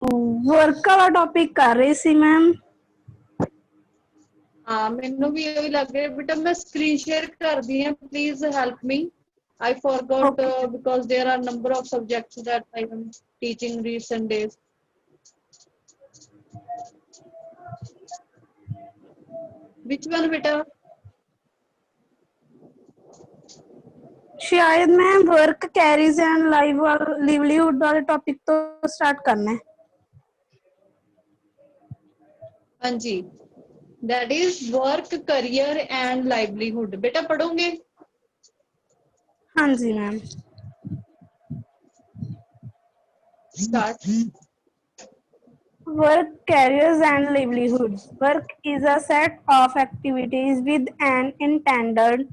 Work वाला topic कर रही सी मैम। हाँ मैनू भी यही लग रहा है बेटा। मैं स्क्रीन शेयर कर दी है, please help me. I forgot Okay. because there are number of subjects that I am teaching recent days. Which one बेटा? शायद मैं वर्क कैरीज एंड लिवलीहुड वाले टॉपिक तो स्टार्ट करना है। हाँ जी, that is work, career and livelihood. बेटा पढ़ोगे? हाँ जी ma'am. Start. Work, careers and livelihoods. Work is a set of activities with an intended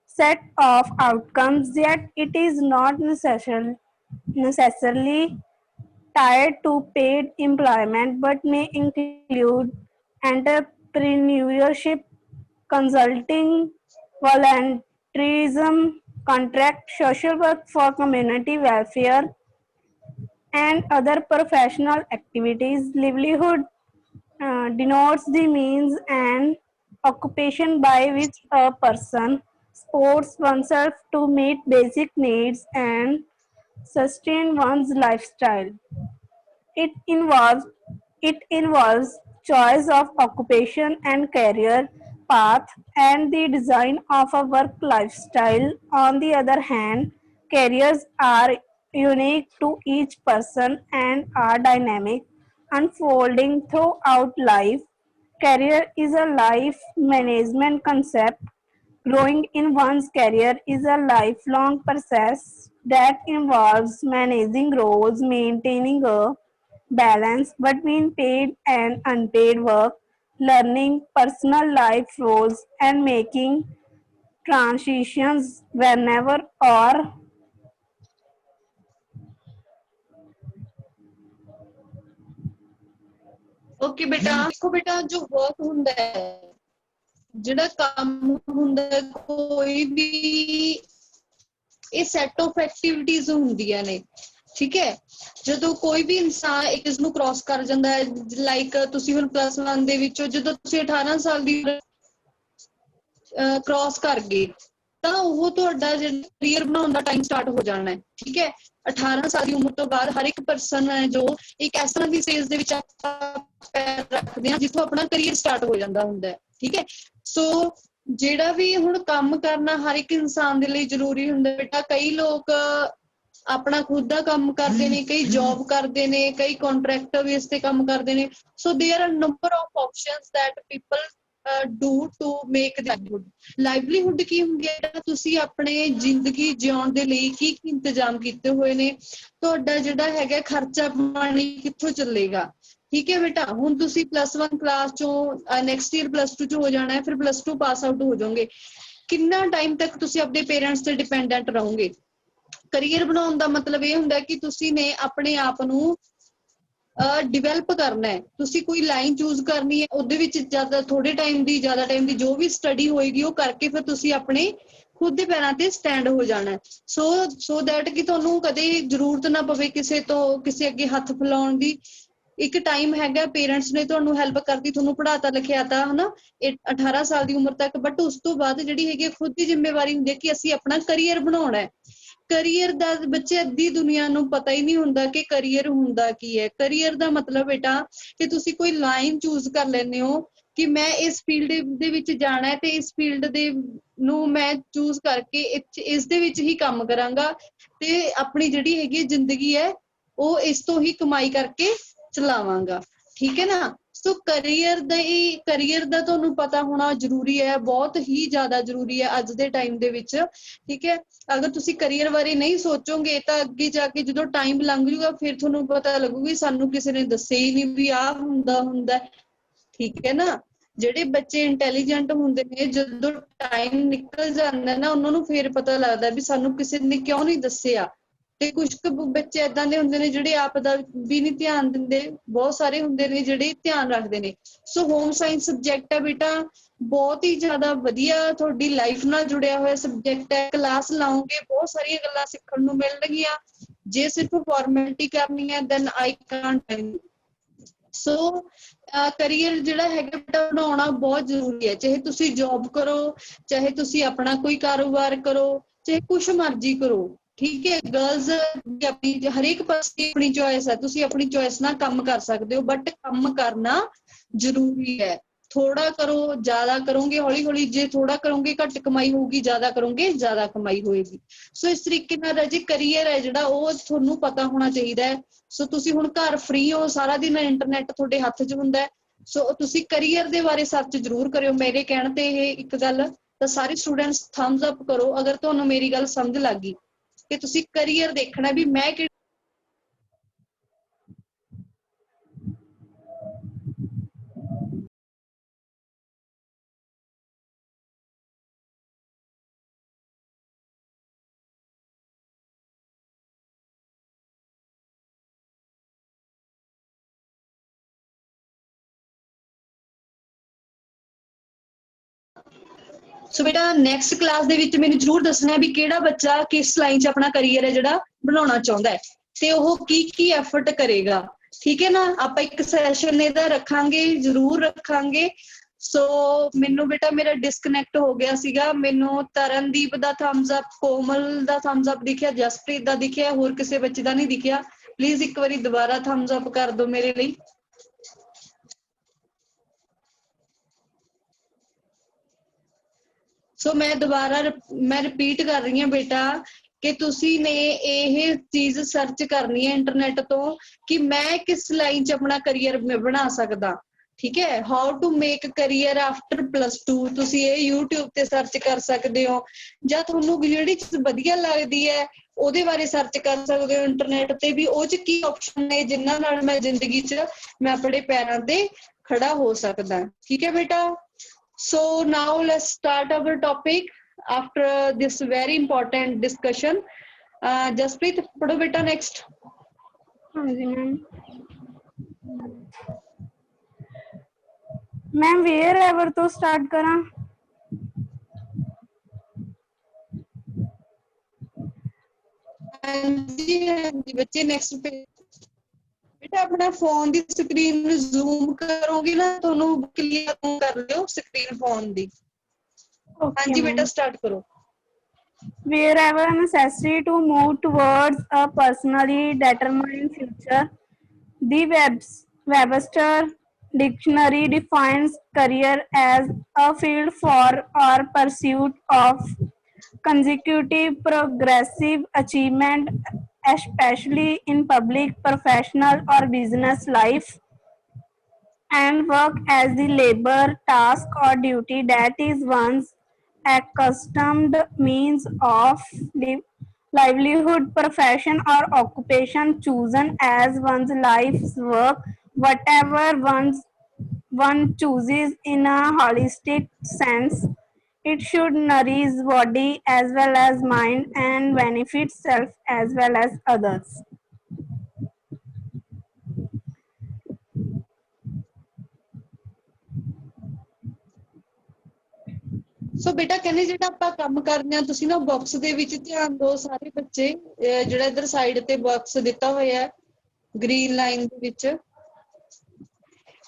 set of outcomes, yet it is not necessarily tied to paid employment but may include entrepreneurship, consulting, volunteerism, contract, social work for community welfare, and other professional activities. Livelihood denotes the means and occupation by which a person supports oneself to meet basic needs and sustain one's lifestyle. It involves it involves choice of occupation and career path and the design of a work lifestyle. On the other hand, careers are unique to each person and are dynamic, unfolding throughout life. Career is a life management concept. Growing in one's career is a lifelong process that involves managing roles, maintaining a balance between paid and unpaid work, learning personal life roles, and making transitions whenever or Okay बेटा, देखो बेटा जो work ਹੁੰਦਾ है, ਜਿਹੜਾ ਕੰਮ ਹੁੰਦਾ ਹੈ, ਕੋਈ ਵੀ ਇਹ ਸੈਟ ਆਫ ਐਕਟੀਵਿਟੀਜ਼ ਹੁੰਦੀਆਂ ਨੇ। ਠੀਕ ਹੈ, ਜਦੋਂ ਕੋਈ ਵੀ ਇਨਸਾਨ ਇੱਕ ਇਸ ਨੂੰ ਕ੍ਰਾਸ ਕਰ ਜਾਂਦਾ ਹੈ, ਲਾਈਕ ਤੁਸੀਂ ਹੁਣ +1 ਦੇ ਵਿੱਚੋਂ ਜਦੋਂ ਤੁਸੀਂ 18 ਸਾਲ ਦੀ ਕ੍ਰਾਸ ਕਰ ਗਏ ਤਾਂ ਉਹ ਤੁਹਾਡਾ ਜਿਹੜਾ ਕਰੀਅਰ ਬਣਾਉਣ ਦਾ ਟਾਈਮ ਸਟਾਰਟ ਹੋ ਜਾਣਾ ਹੈ। ਠੀਕ ਹੈ, 18 ਸਾਲ ਦੀ ਉਮਰ ਤੋਂ ਬਾਅਦ ਹਰ ਇੱਕ ਪਰਸਨ ਹੈ ਜੋ ਇੱਕ ਇਸ ਤਰ੍ਹਾਂ ਦੀ ਸਟੇਜ ਦੇ ਵਿੱਚ ਪੈਰ ਰੱਖਦੇ ਹਾਂ ਜਿੱਥੋਂ ਆਪਣਾ ਕਰੀਅਰ ਸਟਾਰਟ ਹੋ ਜਾਂਦਾ ਹੁੰਦਾ ਹੈ। ਠੀਕ ਹੈ, ਸੋ ਜਿਹੜਾ ਵੀ ਹੁਣ ਕੰਮ ਕਰਨਾ ਹਰ ਇੱਕ ਇਨਸਾਨ ਦੇ ਲਈ ਜ਼ਰੂਰੀ ਹੁੰਦਾ ਬੇਟਾ। ਕਈ ਲੋਕ ਆਪਣਾ ਖੁਦ ਦਾ ਕੰਮ ਕਰਦੇ ਨੇ, ਕਈ ਜੌਬ ਕਰਦੇ ਨੇ, ਕਈ ਕੰਟਰੈਕਟ ਬੇਸ ਤੇ ਕੰਮ ਕਰਦੇ ਨੇ। So there are number of options that people do to make livelihood ਕੀ ਹੁੰਦੀ ਹੈ? ਤੁਸੀਂ ਆਪਣੇ ਜ਼ਿੰਦਗੀ ਜਿਉਣ ਦੇ ਲਈ ਕੀ ਇੰਤਜ਼ਾਮ ਕੀਤੇ ਹੋਏ ਨੇ, ਤੁਹਾਡਾ ਜਿਹੜਾ ਹੈਗਾ ਖਰਚਾ ਪਾਣੀ ਕਿੱਥੋਂ ਚੱਲੇਗਾ। ਠੀਕ ਹੈ ਬੇਟਾ, ਹੁਣ ਤੁਸੀਂ +1 ਕਲਾਸ ਚੋਂ ਨੈਕਸਟ ਈਅਰ +2 ਚ ਹੋ ਜਾਣਾ ਹੈ, ਫਿਰ +2 ਪਾਸ ਆਊਟ ਹੋ ਜਾਓਗੇ। ਕਿੰਨਾ ਟਾਈਮ ਤੱਕ ਤੁਸੀਂ ਆਪਣੇ ਪੇਰੈਂਟਸ ਤੇ ਡਿਪੈਂਡੈਂਟ ਰਹੋਗੇ? ਕਰੀਅਰ ਬਣਾਉਣ ਦਾ ਮਤਲਬ ਇਹ ਹੁੰਦਾ ਕਿ ਤੁਸੀਂ ਨੇ ਆਪਣੇ ਆਪ ਨੂੰ ਡਿਵੈਲਪ ਕਰਨਾ ਹੈ। ਤੁਸੀਂ ਕੋਈ ਲਾਈਨ ਚੂਜ਼ ਕਰਨੀ ਹੈ, ਉਹਦੇ ਵਿੱਚ ਜ਼ਿਆਦਾ ਥੋੜੇ ਟਾਈਮ ਦੀ ਜ਼ਿਆਦਾ ਟਾਈਮ ਦੀ ਜੋ ਵੀ ਸਟੱਡੀ ਹੋਏਗੀ ਉਹ ਕਰਕੇ ਫਿਰ ਤੁਸੀਂ ਆਪਣੇ ਖੁਦ ਦੇ ਪੈਰਾਂ ਤੇ ਸਟੈਂਡ ਹੋ ਜਾਣਾ। ਸੋ ਦੈਟ ਕਿ ਤੁਹਾਨੂੰ ਕਦੇ ਜ਼ਰੂਰਤ ਨਾ ਪਵੇ ਕਿਸੇ ਤੋਂ ਕਿਸੇ ਅੱਗੇ ਹੱਥ ਫੈਲਾਉਣ ਦੀ। ਇੱਕ ਟਾਈਮ ਹੈਗਾ ਪੇਰੈਂਟਸ ਨੇ ਤੁਹਾਨੂੰ ਹੈਲਪ ਕਰਤੀ, ਤੁਹਾਨੂੰ ਪੜ੍ਹਾਤਾ ਲਿਖਿਆਤਾ ਹਨਾ 18 ਸਾਲ ਦੀ ਉਮਰ ਤੱਕ, ਬਟ ਉਸ ਤੋਂ ਬਾਅਦ ਜਿਹੜੀ ਹੈਗੀ ਖੁਦ ਦੀ ਜ਼ਿੰਮੇਵਾਰੀ ਹੁੰਦੀ ਹੈ ਕਿ ਅਸੀਂ ਆਪਣਾ ਕਰੀਅਰ ਬਣਾਉਣਾ ਹੈ। ਕਰੀਅਰ ਦਾ ਬੱਚੇ ਅੱਧੀ ਦੁਨੀਆ ਨੂੰ ਪਤਾ ਹੀ ਨਹੀਂ ਹੁੰਦਾ ਕਿ ਕਰੀਅਰ ਹੁੰਦਾ ਕੀ ਹੈ। ਕਰੀਅਰ ਦਾ ਮਤਲਬ ਬੇਟਾ ਕਿ ਤੁਸੀਂ ਕੋਈ ਲਾਈਨ ਚੂਜ਼ ਕਰ ਲੈਂਦੇ ਹੋ ਕਿ ਮੈਂ ਇਸ ਫੀਲਡ ਦੇ ਵਿੱਚ ਜਾਣਾ ਹੈ ਤੇ ਇਸ ਫੀਲਡ ਦੇ ਨੂੰ ਮੈਂ ਚੂਜ਼ ਕਰਕੇ ਇਸ ਦੇ ਵਿੱਚ ਹੀ ਕੰਮ ਕਰਾਂਗਾ ਤੇ ਆਪਣੀ ਜਿਹੜੀ ਹੈਗੀ ਜ਼ਿੰਦਗੀ ਹੈ ਉਹ ਇਸ ਤੋਂ ਹੀ ਕਮਾਈ ਕਰਕੇ ਚਲਾਵਾਂਗਾ। ਠੀਕ ਹੈ ਨਾ। ਸੋ ਕਰੀਅਰ ਦਾ ਤੁਹਾਨੂੰ ਪਤਾ ਹੋਣਾ ਜ਼ਰੂਰੀ ਹੈ, ਬਹੁਤ ਹੀ ਜ਼ਿਆਦਾ ਜ਼ਰੂਰੀ ਹੈ ਅੱਜ ਦੇ ਟਾਈਮ ਦੇ ਵਿੱਚ। ਠੀਕ ਹੈ, ਅਗਰ ਤੁਸੀਂ ਕਰੀਅਰ ਬਾਰੇ ਨਹੀਂ ਸੋਚੋਗੇ ਤਾਂ ਅੱਗੇ ਜਾ ਕੇ ਜਦੋਂ ਟਾਈਮ ਲੰਘ ਜੂਗਾ ਫਿਰ ਤੁਹਾਨੂੰ ਪਤਾ ਲੱਗੂਗੀ ਸਾਨੂੰ ਕਿਸੇ ਨੇ ਦੱਸਿਆ ਹੀ ਨਹੀਂ ਵੀ ਆਹ ਹੁੰਦਾ। ਠੀਕ ਹੈ ਨਾ। ਜਿਹੜੇ ਬੱਚੇ ਇੰਟੈਲੀਜੈਂਟ ਹੁੰਦੇ ਨੇ ਜਦੋਂ ਟਾਈਮ ਨਿਕਲ ਜਾਂਦਾ ਨਾ ਉਹਨਾਂ ਨੂੰ ਫਿਰ ਪਤਾ ਲੱਗਦਾ ਵੀ ਸਾਨੂੰ ਕਿਸੇ ਨੇ ਕਿਉਂ ਨਹੀਂ ਦੱਸਿਆ। ਤੇ ਕੁਝ ਕੁ ਬੱਚੇ ਏਦਾਂ ਦੇ ਹੁੰਦੇ ਨੇ ਜਿਹੜੇ ਆਪ ਦਾ ਵੀ ਨਹੀਂ ਧਿਆਨ ਦਿੰਦੇ, ਬਹੁਤ ਸਾਰੇ ਹੁੰਦੇ ਨੇ ਜਿਹੜੇ ਧਿਆਨ ਰੱਖਦੇ ਨੇ। ਸੋ ਹੋਮ ਸਾਇੰਸ ਸਬਜੈਕਟ ਹੈ ਬੇਟਾ, ਬਹੁਤ ਹੀ ਜ਼ਿਆਦਾ ਵਧੀਆ ਤੁਹਾਡੀ ਲਾਈਫ ਨਾਲ ਜੁੜਿਆ ਹੋਇਆ ਸਬਜੈਕਟ ਹੈ। ਕਲਾਸ ਲਾਓਗੇ ਬਹੁਤ ਸਾਰੀਆਂ ਗੱਲਾਂ ਸਿੱਖਣ ਨੂੰ ਮਿਲਣਗੀਆਂ, ਜੇ ਸਿਰਫ ਫਾਰਮੈਲਿਟੀ ਕਰਨੀ ਹੈ then I can't। So career ਜਿਹੜਾ ਹੈਗਾ ਬੇਟਾ ਬਣਾਉਣਾ ਬਹੁਤ ਜ਼ਰੂਰੀ ਹੈ, ਚਾਹੇ ਤੁਸੀਂ ਜੌਬ ਕਰੋ, ਚਾਹੇ ਤੁਸੀਂ ਆਪਣਾ ਕੋਈ ਕਾਰੋਬਾਰ ਕਰੋ, ਚਾਹੇ ਕੁਛ ਮਰਜ਼ੀ ਕਰੋ, ਠੀਕ ਹੈ। ਗਰਲਜ਼ ਦੀ ਆਪਣੀ ਹਰੇਕ ਪਾਸੇ ਆਪਣੀ ਚੋਇਸ ਹੈ, ਤੁਸੀਂ ਆਪਣੀ ਚੋਇਸ ਨਾਲ ਕੰਮ ਕਰ ਸਕਦੇ ਹੋ, ਬਟ ਕੰਮ ਕਰਨਾ ਜ਼ਰੂਰੀ ਹੈ। ਥੋੜਾ ਕਰੋ, ਜ਼ਿਆਦਾ ਕਰੋਗੇ ਹੌਲੀ ਹੌਲੀ, ਜੇ ਥੋੜਾ ਕਰੋਗੇ ਘੱਟ ਕਮਾਈ ਹੋਊਗੀ, ਜ਼ਿਆਦਾ ਕਰੋਗੇ ਜ਼ਿਆਦਾ ਕਮਾਈ ਹੋਏਗੀ। ਸੋ ਇਸ ਤਰੀਕੇ ਨਾਲ ਰਾਜੇ ਕਰੀਅਰ ਹੈ ਜਿਹੜਾ ਉਹ ਤੁਹਾਨੂੰ ਪਤਾ ਹੋਣਾ ਚਾਹੀਦਾ ਹੈ। ਸੋ ਤੁਸੀਂ ਹੁਣ ਘਰ ਫ੍ਰੀ ਹੋ, ਸਾਰਾ ਦਿਨ ਇੰਟਰਨੈਟ ਤੁਹਾਡੇ ਹੱਥ 'ਚ ਹੁੰਦਾ ਹੈ, ਸੋ ਤੁਸੀਂ ਕਰੀਅਰ ਦੇ ਬਾਰੇ ਸਰਚ ਜ਼ਰੂਰ ਕਰਿਓ। ਮੇਰੇ ਕਹਿਣ ਤੇ ਇਹ ਇੱਕ ਗੱਲ ਤਾਂ ਸਾਰੇ ਸਟੂਡੈਂਟਸ ਥੰਬਸ ਅਪ ਕਰੋ ਅਗਰ ਤੁਹਾਨੂੰ ਮੇਰੀ ਗੱਲ ਸਮਝ ਲੱਗ ਗਈ ਕਿ ਤੁਸੀਂ ਕਰੀਅਰ ਦੇਖਣਾ ਵੀ ਮੈਂ ਕਿ ਸੋ ਬੇਟਾ ਨੈਕਸਟ ਕਲਾਸ ਦੇ ਵਿੱਚ ਮੈਨੂੰ ਜ਼ਰੂਰ ਦੱਸਣਾ ਵੀ ਕਿਹੜਾ ਬੱਚਾ ਕਿਸ ਲਾਈਨ 'ਚ ਆਪਣਾ ਕਰੀਅਰ ਹੈ ਜਿਹੜਾ ਬਣਾਉਣਾ ਚਾਹੁੰਦਾ ਹੈ ਤੇ ਉਹ ਕੀ ਕੀ ਐਫਰਟ ਕਰੇਗਾ, ਠੀਕ ਹੈ ਨਾ। ਆਪਾਂ ਇੱਕ ਸੈਸ਼ਨ ਇਹਦਾ ਰੱਖਾਂਗੇ, ਜ਼ਰੂਰ ਰੱਖਾਂਗੇ। ਸੋ ਮੈਨੂੰ ਬੇਟਾ ਮੇਰਾ ਡਿਸਕਨੈਕਟ ਹੋ ਗਿਆ ਸੀਗਾ, ਮੈਨੂੰ ਤਰਨਦੀਪ ਦਾ ਥੰਬਸ ਅਪ, ਕੋਮਲ ਦਾ ਥੰਬਸ ਅਪ ਦਿਖਿਆ, ਜਸਪ੍ਰੀਤ ਦਾ ਦਿਖਿਆ, ਹੋਰ ਕਿਸੇ ਬੱਚੇ ਦਾ ਨਹੀਂ ਦਿਖਿਆ। ਪਲੀਜ਼ ਇੱਕ ਵਾਰੀ ਦੁਬਾਰਾ ਥੰਬਸ ਅਪ ਕਰ ਦਿਓ ਮੇਰੇ ਲਈ। ਸੋ ਮੈਂ ਦੁਬਾਰਾ ਮੈਂ ਰਿਪੀਟ ਕਰ ਰਹੀ ਹਾਂ ਬੇਟਾ ਕਿ ਤੁਸੀਂ ਨੇ ਇਹ ਚੀਜ਼ ਸਰਚ ਕਰਨੀ ਹੈ ਇੰਟਰਨੈਟ ਤੋਂ ਕਿ ਮੈਂ ਕਿਸ ਲਾਈਨ 'ਚ ਆਪਣਾ ਕਰੀਅਰ ਬਣਾ ਸਕਦਾ, ਠੀਕ ਹੈ। How to make career after +2 ਤੁਸੀਂ ਇਹ YouTube ਤੇ ਸਰਚ ਕਰ ਸਕਦੇ ਹੋ, ਜਾਂ ਤੁਹਾਨੂੰ ਜਿਹੜੀ ਚੀਜ਼ ਵਧੀਆ ਲੱਗਦੀ ਹੈ ਉਹਦੇ ਬਾਰੇ ਸਰਚ ਕਰ ਸਕਦੇ ਹੋ ਇੰਟਰਨੈਟ ਤੇ ਵੀ ਉਹ 'ਚ ਕੀ ਆਪਸ਼ਨ ਨੇ ਜਿਨ੍ਹਾਂ ਨਾਲ ਮੈਂ ਜ਼ਿੰਦਗੀ 'ਚ ਮੈਂ ਆਪਣੇ ਪੈਰਾਂ ਤੇ ਖੜਾ ਹੋ ਸਕਦਾ, ਠੀਕ ਹੈ ਬੇਟਾ। So now let's start our topic after this very important discussion. Jaspreet, पढ़ो बेटा next. हाँ जी मैम। मैम वेयर एवर तो स्टार्ट करा। ਹਾਂਜੀ ਬੱਚੇ next पे बेटा अपना फोन ਦੀ ਸਕਰੀਨ ਨੂੰ ਜ਼ੂਮ ਕਰੋਗੇ ਨਾ ਤੁਹਾਨੂੰ ਕਲੀਅਰ ਕਰ ਲਿਓ ਸਕਰੀਨ ਫੋਨ ਦੀ। Okay ਹਾਂਜੀ ਬੇਟਾ मैम। ਸਟਾਰਟ ਕਰੋ। Wherever necessary to move towards a personally determined future, the Webster Dictionary defines career as a field for or pursuit of consecutive progressive achievement, especially in public, professional, or business life, and work as the labor, task, or duty that is one's accustomed means of livelihood, profession, or occupation chosen as one's life's work, whatever one chooses in a holistic sense. It should nourish body as well as mind and benefit self as well as others. ਸੋ ਬੇਟਾ ਕਹਿੰਦੇ ਜਿਹੜਾ ਆਪਾਂ ਕੰਮ ਕਰਦੇ ਆ ਤੁਸੀਂ ਨਾ box ਦੇ ਵਿੱਚ ਧਿਆਨ ਦਿਓ ਸਾਰੇ ਬੱਚੇ, ਜਿਹੜਾ ਇਧਰ ਸਾਈਡ ਤੇ ਬਾਕਸ ਦਿੱਤਾ ਹੋਇਆ ਹੈ ਗ੍ਰੀਨ ਲਾਈਨ ਦੇ ਵਿੱਚ।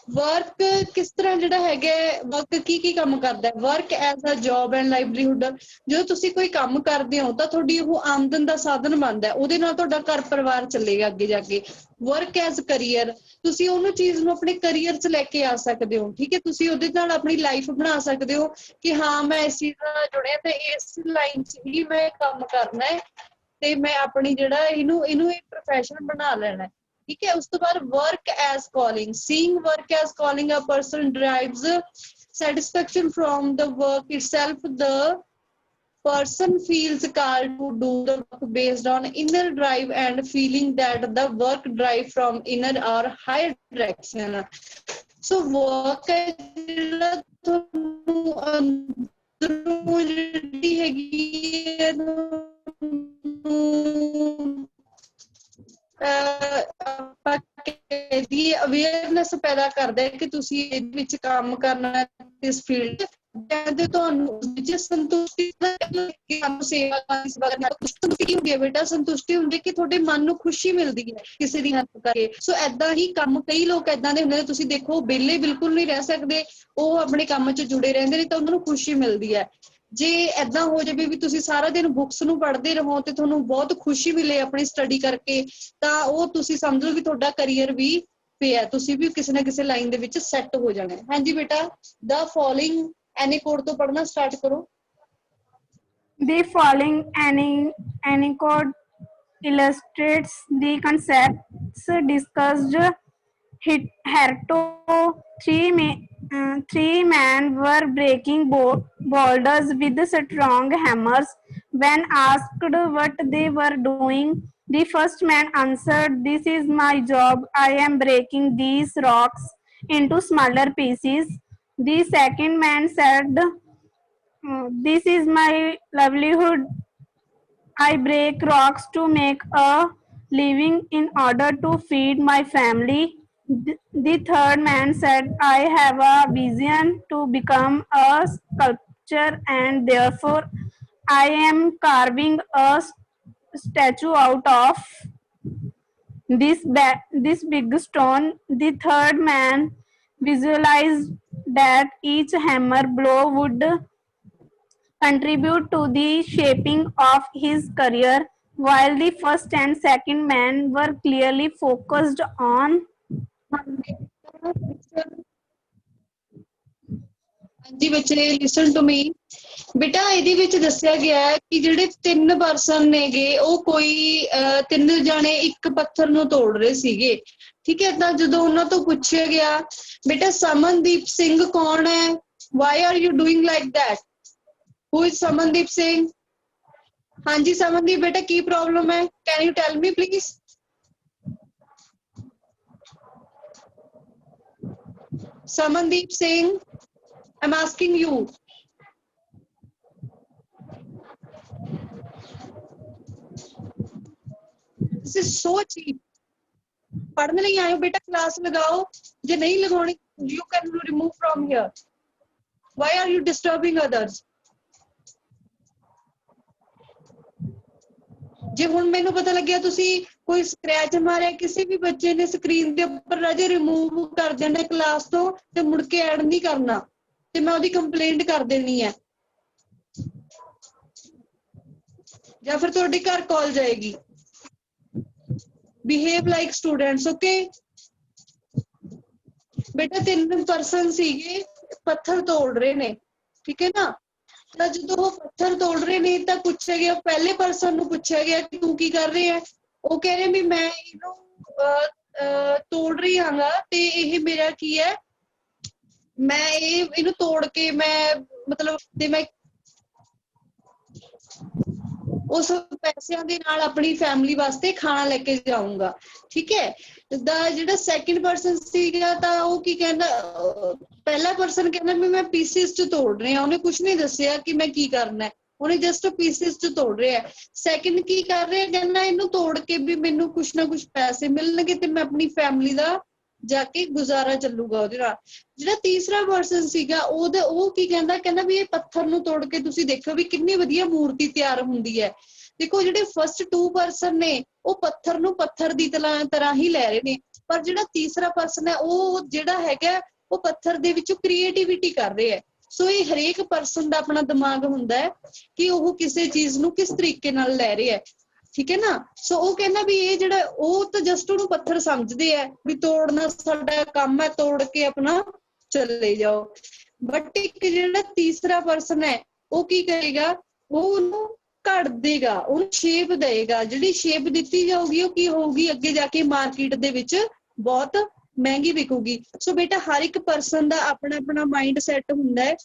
ਵਰਕ ਕਿਸ ਤਰ੍ਹਾਂ ਜਿਹੜਾ ਹੈਗਾ ਵਰਕ ਕੀ ਕੀ ਕੰਮ ਕਰਦਾ ਹੈ। Work as a job and livelihood, ਜਦੋਂ ਤੁਸੀਂ ਕੋਈ ਕੰਮ ਕਰਦੇ ਹੋ ਤਾਂ ਤੁਹਾਡੀ ਉਹ ਆਮਦਨ ਦਾ ਸਾਧਨ ਬਣਦਾ, ਉਹਦੇ ਨਾਲ ਤੁਹਾਡਾ ਘਰ ਪਰਿਵਾਰ ਚੱਲੇਗਾ ਅੱਗੇ ਜਾ ਕੇ। ਵਰਕ ਐਜ਼ ਕਰੀਅਰ, ਤੁਸੀਂ ਉਹਨੂੰ ਚੀਜ਼ ਨੂੰ ਆਪਣੇ ਕਰੀਅਰ 'ਚ ਲੈ ਕੇ ਆ ਸਕਦੇ ਹੋ, ਠੀਕ ਹੈ। ਤੁਸੀਂ ਉਹਦੇ ਨਾਲ ਆਪਣੀ ਲਾਈਫ ਬਣਾ ਸਕਦੇ ਹੋ ਕਿ ਹਾਂ ਮੈਂ ਇਸ ਚੀਜ਼ ਨਾਲ ਜੁੜਿਆ ਤੇ ਇਸ ਲਾਈਨ 'ਚ ਹੀ ਮੈਂ ਕੰਮ ਕਰਨਾ ਹੈ ਤੇ ਮੈਂ ਆਪਣੀ ਜਿਹੜਾ ਇਹਨੂੰ ਇੱਕ ਪ੍ਰੋਫੈਸ਼ਨ ਬਣਾ ਲੈਣਾ, ਠੀਕ ਹੈ। ਉਸ ਤੋਂ ਬਾਅਦ work as calling, seeing work as calling, a person derives satisfaction from the work itself. The person feels called to do the work based on inner drive and feeling that the work drive from inner or higher direction. So work ਹੈ ਜਿਹੜਾ ਤੁਹਾਨੂੰ ਅੰਦਰੋਂ ਜਿਹੜੀ ਹੈਗੀ ਹੈ ਆਪਾਂ ਕਹਿ ਦਈਏ ਅਵੇਅਰਨੈਸ ਪੈਦਾ ਕਰਦਾ ਹੈ ਕਿ ਤੁਸੀਂ ਇਹਦੇ ਵਿੱਚ ਕੰਮ ਕਰਨਾ ਇਸ ਫੀਲਡ ਕਹਿੰਦੇ ਤੁਹਾਨੂੰ ਵਿੱਚ ਸੰਤੁਸ਼ਟੀ ਸਾਨੂੰ ਸੇਵਾ ਕਰਨੀ ਸੰਤੁਸ਼ਟੀ ਹੁੰਦੀ ਹੈ ਬੇਟਾ। ਸੰਤੁਸ਼ਟੀ ਹੁੰਦੀ ਕਿ ਤੁਹਾਡੇ ਮਨ ਨੂੰ ਖੁਸ਼ੀ ਮਿਲਦੀ ਹੈ ਕਿਸੇ ਦੀ ਹੈਲਪ ਕਰਕੇ। ਸੋ ਏਦਾਂ ਹੀ ਕੰਮ, ਕਈ ਲੋਕ ਏਦਾਂ ਦੇ ਹੁੰਦੇ ਨੇ, ਤੁਸੀਂ ਦੇਖੋ ਵਿਹਲੇ ਬਿਲਕੁਲ ਨਹੀਂ ਰਹਿ ਸਕਦੇ, ਉਹ ਆਪਣੇ ਕੰਮ 'ਚ ਜੁੜੇ ਰਹਿੰਦੇ ਨੇ ਤਾਂ ਉਹਨਾਂ ਨੂੰ ਖੁਸ਼ੀ ਮਿਲਦੀ ਹੈ। ਜੇ ਏਦਾਂ ਹੋ ਜਾਵੇ ਵੀ ਤੁਸੀਂ ਸਾਰਾ ਦਿਨ ਬੁੱਕਸ ਨੂੰ ਪੜ੍ਹਦੇ ਰਹੋ ਤੇ ਤੁਹਾਨੂੰ ਬਹੁਤ ਖੁਸ਼ੀ ਮਿਲੇ ਆਪਣੀ ਸਟੱਡੀ ਕਰਕੇ, ਤਾਂ ਉਹ ਤੁਸੀਂ ਸਮਝ ਲਓ ਵੀ ਤੁਹਾਡਾ ਕਰੀਅਰ ਵੀ ਪਿਆ, ਤੁਸੀਂ ਵੀ ਕਿਸੇ ਨਾ ਕਿਸੇ ਲਾਈਨ ਦੇ ਵਿੱਚ ਸੈੱਟ ਹੋ ਜਾਣਾ। ਹਾਂਜੀ ਬੇਟਾ, ਦਾ ਫੋਲੋਇੰਗ ਐਨੀਕੋਡ ਤੋਂ ਪੜ੍ਹਨਾ ਸਟਾਰਟ ਕਰੋ। The following anecdote illustrates the concepts discussed. Hereto, three men were breaking boulders with strong hammers. When asked what they were doing, the first man answered, "This is my job. I am breaking these rocks into smaller pieces." The second man said, "This is my livelihood. I break rocks to make a living in order to feed my family." The third man said, "I have a vision to become a sculptor and therefore I am carving a statue out of this big stone." The third man visualized that each hammer blow would contribute to the shaping of his career, while the first and second men were clearly focused on ਹਾਂਜੀ ਬੱਚੇ, listen to me. ਬੇਟਾ ਇਹਦੇ ਵਿੱਚ ਦੱਸਿਆ ਗਿਆ ਹੈ ਕਿ ਜਿਹੜੇ ਤਿੰਨ ਪਰਸਨ ਨੇਗੇ, ਉਹ ਕੋਈ ਤਿੰਨ ਜਾਣੇ ਇੱਕ ਪੱਥਰ ਨੂੰ ਤੋੜ ਰਹੇ ਸੀਗੇ, ਠੀਕ ਹੈ। ਤਾਂ ਜਦੋਂ ਉਹਨਾਂ ਤੋਂ ਪੁੱਛਿਆ ਗਿਆ, ਬੇਟਾ ਸਮਨਦੀਪ ਸਿੰਘ ਕੌਣ ਹੈ? Why are you doing like that? Who is Samandeep Singh? ਹਾਂਜੀ ਸਮਨਦੀਪ ਬੇਟਾ, ਕੀ ਪ੍ਰੋਬਲਮ ਹੈ? Can you tell me please? Samandeep Singh, I'm asking you. This is so cheap. पढ़ने नहीं आए हो बेटा, क्लास लगाओ। जे नहीं लगानी, you can remove from here. Why are you disturbing others? ਜੇ ਹੁਣ ਮੈਨੂੰ ਪਤਾ ਲੱਗਿਆ ਤੁਸੀਂ ਕੋਈ ਸਕ੍ਰੈਚ ਮਾਰਿਆ ਕਿਸੇ ਵੀ ਬੱਚੇ ਨੇ ਸਕਰੀਨ ਦੇ ਉੱਪਰ, ਰਾਜੇ ਰਿਮੂਵ ਕਰ ਦੇਣਾ ਕਲਾਸ ਤੋਂ ਤੇ ਮੁੜ ਕੇ ਐਡ ਨਹੀਂ ਕਰਨਾ, ਤੇ ਮੈਂ ਉਹਦੀ ਕੰਪਲੇਂਟ ਕਰ ਦੇਣੀ ਹੈ, ਜਾਂ ਫਿਰ ਤੁਹਾਡੇ ਘਰ ਕਾਲ ਜਾਏਗੀ। ਬਿਹੇਵ ਲਾਈਕ ਸਟੂਡੈਂਟਸ, ਓਕੇ ਬੇਟਾ। ਤਿੰਨ ਪਰਸਨ ਸੀਗੇ, ਪੱਥਰ ਤੋੜ ਰਹੇ ਨੇ, ਠੀਕ ਹੈ ਨਾ। ਤਾਂ ਜਦੋਂ ਉਹ ਪੱਥਰ ਤੋੜ ਰਹੇ ਨੇ ਤਾਂ ਪੁੱਛਿਆ ਗਿਆ, ਪਹਿਲੇ ਪਰਸਨ ਨੂੰ ਪੁੱਛਿਆ ਗਿਆ ਕਿ ਤੂੰ ਕੀ ਕਰ ਰਹੀ ਹੈ? ਉਹ ਕਹਿ ਰਹੇ ਵੀ ਮੈਂ ਇਹਨੂੰ ਤੋੜ ਰਹੀ ਹਾਂਗਾ, ਤੇ ਇਹ ਮੇਰਾ ਕੀ ਹੈ, ਮੈਂ ਇਹਨੂੰ ਤੋੜ ਕੇ ਮੈਂ ਮਤਲਬ ਤੇ ਮੈਂ ਉਸ ਪੈਸਿਆਂ ਦੇ ਨਾਲ ਆਪਣੀ ਫੈਮਿਲੀ ਵਾਸਤੇ ਖਾਣਾ ਲੈ ਕੇ ਜਾਊਂਗਾ, ਠੀਕ ਹੈ। ਦਾ ਜਿਹੜਾ ਸੈਕਿੰਡ ਪਰਸਨ ਸੀਗਾ, ਤਾਂ ਉਹ ਕੀ ਕਹਿੰਦਾ, ਪਹਿਲਾ ਪਰਸਨ ਕਹਿੰਦਾ ਵੀ ਮੈਂ ਪੀਸਿਸ ਚ ਤੋੜ ਰਿਹਾ, ਉਹਨੇ ਕੁਛ ਨਹੀਂ ਦੱਸਿਆ ਕਿ ਮੈਂ ਕੀ ਕਰਨਾ, ਉਹਨੇ ਜਸਟ ਪੀਸਿਸ ਚ ਤੋੜ ਰਿਹਾ। ਸੈਕਿੰਡ ਕੀ ਕਰ ਰਿਹਾ, ਕਹਿੰਦਾ ਇਹਨੂੰ ਤੋੜ ਕੇ ਵੀ ਮੈਨੂੰ ਕੁਛ ਨਾ ਕੁਛ ਪੈਸੇ ਮਿਲਣਗੇ ਤੇ ਮੈਂ ਆਪਣੀ ਫੈਮਿਲੀ ਦਾ ਜਾ ਕੇ ਗੁਜ਼ਾਰਾ ਚੱਲੂਗਾ ਉਹਦੇ ਨਾਲ। ਜਿਹੜਾ ਤੀਸਰਾ ਪਰਸਨ ਸੀਗਾ, ਉਹ ਕੀ ਕਹਿੰਦਾ, ਕਹਿੰਦਾ ਵੀ ਇਹ ਪੱਥਰ ਨੂੰ ਤੋੜ ਕੇ ਤੁਸੀਂ ਦੇਖੋ ਵੀ ਕਿੰਨੀ ਵਧੀਆ ਮੂਰਤੀ ਤਿਆਰ ਹੁੰਦੀ ਹੈ। ਦੇਖੋ ਜਿਹੜੇ ਫਸਟ ਟੂ ਪਰਸਨ ਨੇ, ਉਹ ਪੱਥਰ ਨੂੰ ਪੱਥਰ ਦੀ ਤਰ੍ਹਾਂ ਹੀ ਲੈ ਰਹੇ ਨੇ, ਪਰ ਜਿਹੜਾ ਤੀਸਰਾ ਪਰਸਨ ਹੈ, ਉਹ ਜਿਹੜਾ ਹੈਗਾ ਉਹ ਪੱਥਰ ਦੇ ਵਿੱਚੋਂ ਕ੍ਰੀਏਟੀਵਿਟੀ ਕਰ ਰਿਹਾ ਹੈ। ਸੋ ਇਹ ਹਰੇਕ ਪਰਸਨ ਦਾ ਆਪਣਾ ਦਿਮਾਗ ਹੁੰਦਾ ਹੈ ਕਿ ਉਹ ਕਿਸੇ ਚੀਜ਼ ਨੂੰ ਕਿਸ ਤਰੀਕੇ ਨਾਲ ਲੈ ਰਿਹਾ ਹੈ, ਠੀਕ ਹੈ ਨਾ। ਸੋ ਉਹ ਕਹਿੰਦਾ ਵੀ ਇਹ ਜਿਹੜਾ, ਉਹ ਤਾਂ ਜਸਟ ਉਹਨੂੰ ਪੱਥਰ ਸਮਝਦੇ ਆ ਵੀ ਤੋੜਨਾ ਸਾਡਾ ਕੰਮ ਹੈ, ਤੋੜ ਕੇ ਆਪਣਾ ਚਲੇ ਜਾਓ। ਬਟ ਇੱਕ ਜਿਹੜਾ ਤੀਸਰਾ ਪਰਸਨ ਹੈ, ਉਹ ਕੀ ਕਰੇਗਾ, ਉਹ ਉਹਨੂੰ ਘੜ ਦੇਗਾ, ਉਹਨੂੰ ਸ਼ੇਪ ਦੇਗਾ। ਜਿਹੜੀ ਸ਼ੇਪ ਦਿੱਤੀ ਜਾਊਗੀ ਉਹ ਕੀ ਹੋਊਗੀ, ਅੱਗੇ ਜਾ ਕੇ ਮਾਰਕੀਟ ਦੇ ਵਿੱਚ ਬਹੁਤ ਮਹਿੰਗੀ ਵਿਕੂਗੀ। ਸੋ ਬੇਟਾ ਹਰ ਇੱਕ ਪਰਸਨ ਦਾ ਆਪਣਾ ਆਪਣਾ ਮਾਈਂਡ ਸੈਟ ਹੁੰਦਾ ਹੈ।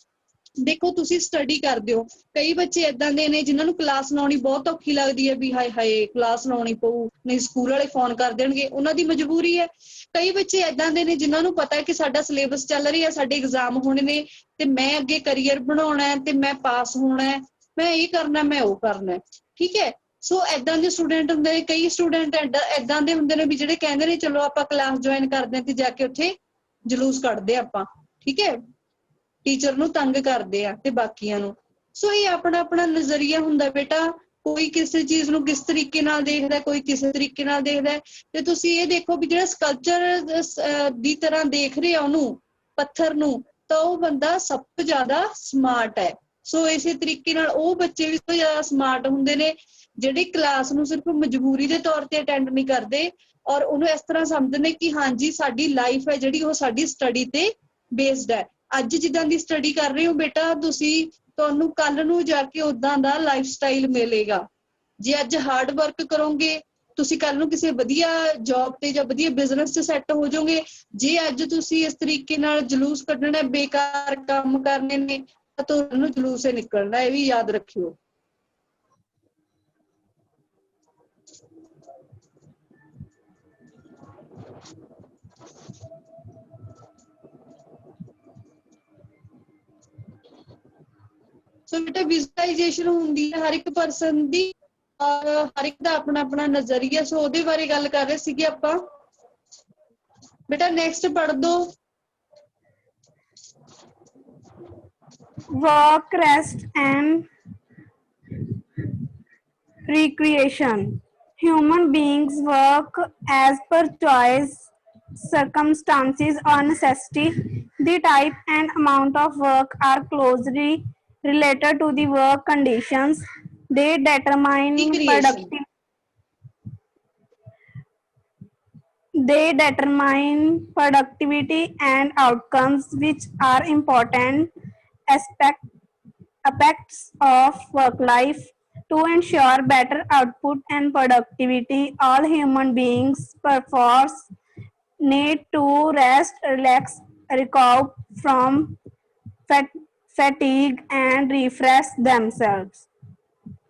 ਦੇਖੋ ਤੁਸੀਂ ਸਟੱਡੀ ਕਰਦੇ ਹੋ, ਕਈ ਬੱਚੇ ਏਦਾਂ ਦੇ ਨੇ ਜਿਨ੍ਹਾਂ ਨੂੰ ਕਲਾਸ ਲਾਉਣੀ ਬਹੁਤ ਔਖੀ ਲੱਗਦੀ ਹੈ, ਵੀ ਹਾਏ ਹਾਏ ਕਲਾਸ ਲਾਉਣੀ ਪਊ, ਨਹੀਂ ਸਕੂਲ ਵਾਲੇ ਫੋਨ ਕਰ ਦੇਣਗੇ, ਉਹਨਾਂ ਦੀ ਮਜਬੂਰੀ ਹੈ। ਕਈ ਬੱਚੇ ਏਦਾਂ ਦੇ ਨੇ ਜਿਨ੍ਹਾਂ ਨੂੰ ਪਤਾ ਹੈ ਕਿ ਸਾਡਾ ਸਿਲੇਬਸ ਚੱਲ ਰਹੀ ਹੈ, ਸਾਡੇ ਐਗਜ਼ਾਮ ਹੋਣੇ ਨੇ, ਤੇ ਮੈਂ ਅੱਗੇ ਕਰੀਅਰ ਬਣਾਉਣਾ ਹੈ, ਤੇ ਮੈਂ ਪਾਸ ਹੋਣਾ ਹੈ, ਮੈਂ ਇਹ ਕਰਨਾ, ਮੈਂ ਉਹ ਕਰਨਾ, ਠੀਕ ਹੈ। ਸੋ ਏਦਾਂ ਦੇ ਸਟੂਡੈਂਟ ਹੁੰਦੇ ਨੇ। ਕਈ ਸਟੂਡੈਂਟ ਏਦਾਂ ਦੇ ਹੁੰਦੇ ਨੇ ਵੀ ਜਿਹੜੇ ਕਹਿੰਦੇ ਨੇ ਚਲੋ ਆਪਾਂ ਕਲਾਸ ਜੁਆਇਨ ਕਰਦੇ ਹਾਂ ਤੇ ਜਾ ਕੇ ਉੱਥੇ ਜਲੂਸ ਕੱਢਦੇ ਆਪਾਂ, ਠੀਕ ਹੈ। ਟੀਚਰ ਨੂੰ ਤੰਗ ਕਰਦੇ ਆ ਤੇ ਬਾਕੀਆਂ ਨੂੰ। ਸੋ ਇਹ ਆਪਣਾ ਆਪਣਾ ਨਜ਼ਰੀਆ ਹੁੰਦਾ ਬੇਟਾ, ਕੋਈ ਕਿਸੇ ਚੀਜ਼ ਨੂੰ ਕਿਸ ਤਰੀਕੇ ਨਾਲ ਦੇਖਦਾ, ਕੋਈ ਕਿਸੇ ਤਰੀਕੇ ਨਾਲ ਦੇਖਦਾ। ਤੇ ਤੁਸੀਂ ਇਹ ਦੇਖੋ ਵੀ ਜਿਹੜਾ ਸਕਲਪਚਰ ਦੀ ਤਰ੍ਹਾਂ ਦੇਖ ਰਿਹਾ ਉਹਨੂੰ, ਪੱਥਰ ਨੂੰ, ਤਾਂ ਉਹ ਬੰਦਾ ਸਭ ਤੋਂ ਜ਼ਿਆਦਾ ਸਮਾਰਟ ਹੈ। ਸੋ ਇਸੇ ਤਰੀਕੇ ਨਾਲ ਉਹ ਬੱਚੇ ਵੀ ਤੋਂ ਜ਼ਿਆਦਾ ਸਮਾਰਟ ਹੁੰਦੇ ਨੇ ਜਿਹੜੇ ਕਲਾਸ ਨੂੰ ਸਿਰਫ ਮਜਬੂਰੀ ਦੇ ਤੌਰ ਤੇ ਅਟੈਂਡ ਨਹੀਂ ਕਰਦੇ ਔਰ ਉਹਨੂੰ ਇਸ ਤਰ੍ਹਾਂ ਸਮਝਦੇ ਨੇ ਕਿ ਹਾਂਜੀ ਸਾਡੀ ਲਾਈਫ ਹੈ ਜਿਹੜੀ ਉਹ ਸਾਡੀ ਸਟੱਡੀ ਤੇ ਬੇਸਡ ਹੈ। ਅੱਜ ਜਿੱਦਾਂ ਦੀ ਸਟੱਡੀ ਕਰ ਰਹੇ ਹੋ ਬੇਟਾ ਤੁਸੀਂ, ਤੁਹਾਨੂੰ ਕੱਲ ਨੂੰ ਜਾ ਕੇ ਉਦਾਂ ਦਾ ਲਾਈਫ ਸਟਾਈਲ ਮਿਲੇਗਾ। ਜੇ ਅੱਜ ਹਾਰਡ ਵਰਕ ਕਰੋਗੇ ਤੁਸੀਂ ਕੱਲ ਨੂੰ ਕਿਸੇ ਵਧੀਆ ਜੌਬ ਤੇ ਜਾਂ ਵਧੀਆ ਬਿਜ਼ਨਸ 'ਚ ਸੈੱਟ ਹੋ ਜਾਓਗੇ। ਜੇ ਅੱਜ ਤੁਸੀਂ ਇਸ ਤਰੀਕੇ ਨਾਲ ਜਲੂਸ ਕੱਢਣਾ, ਬੇਕਾਰ ਕੰਮ ਕਰਨੇ ਨੇ, ਤਾਂ ਤੁਹਾਨੂੰ ਜਲੂਸ ਹੀ ਨਿਕਲਣਾ, ਇਹ ਵੀ ਯਾਦ ਰੱਖਿਓ। ਸੋ ਬੇਟਾ ਵਿਜ਼ੂਅਲਾਈਜੇਸ਼ਨ ਹੁੰਦੀ ਹੈ ਹਰ ਇੱਕ ਪਰਸਨ ਦੀ ਔਰ ਹਰ ਇੱਕ ਦਾ ਆਪਣਾ ਆਪਣਾ ਨਜ਼ਰੀਆ। ਸੋ ਉਹਦੇ ਬਾਰੇ ਗੱਲ ਕਰ ਰਹੇ ਸੀਗੇ ਆਪਾਂ। ਬੇਟਾ ਨੈਕਸਟ ਪੜ੍ਹ ਦੋ। Work, rest, and recreation. Human beings work as per choice, circumstances, or necessity. The type and amount of work are closely related to the work conditions. They determine Recreation. productivity and outcomes, which are important aspects of work life. To ensure better output and productivity, all human beings perforce need to rest, relax, recover from fatigue, and refresh themselves.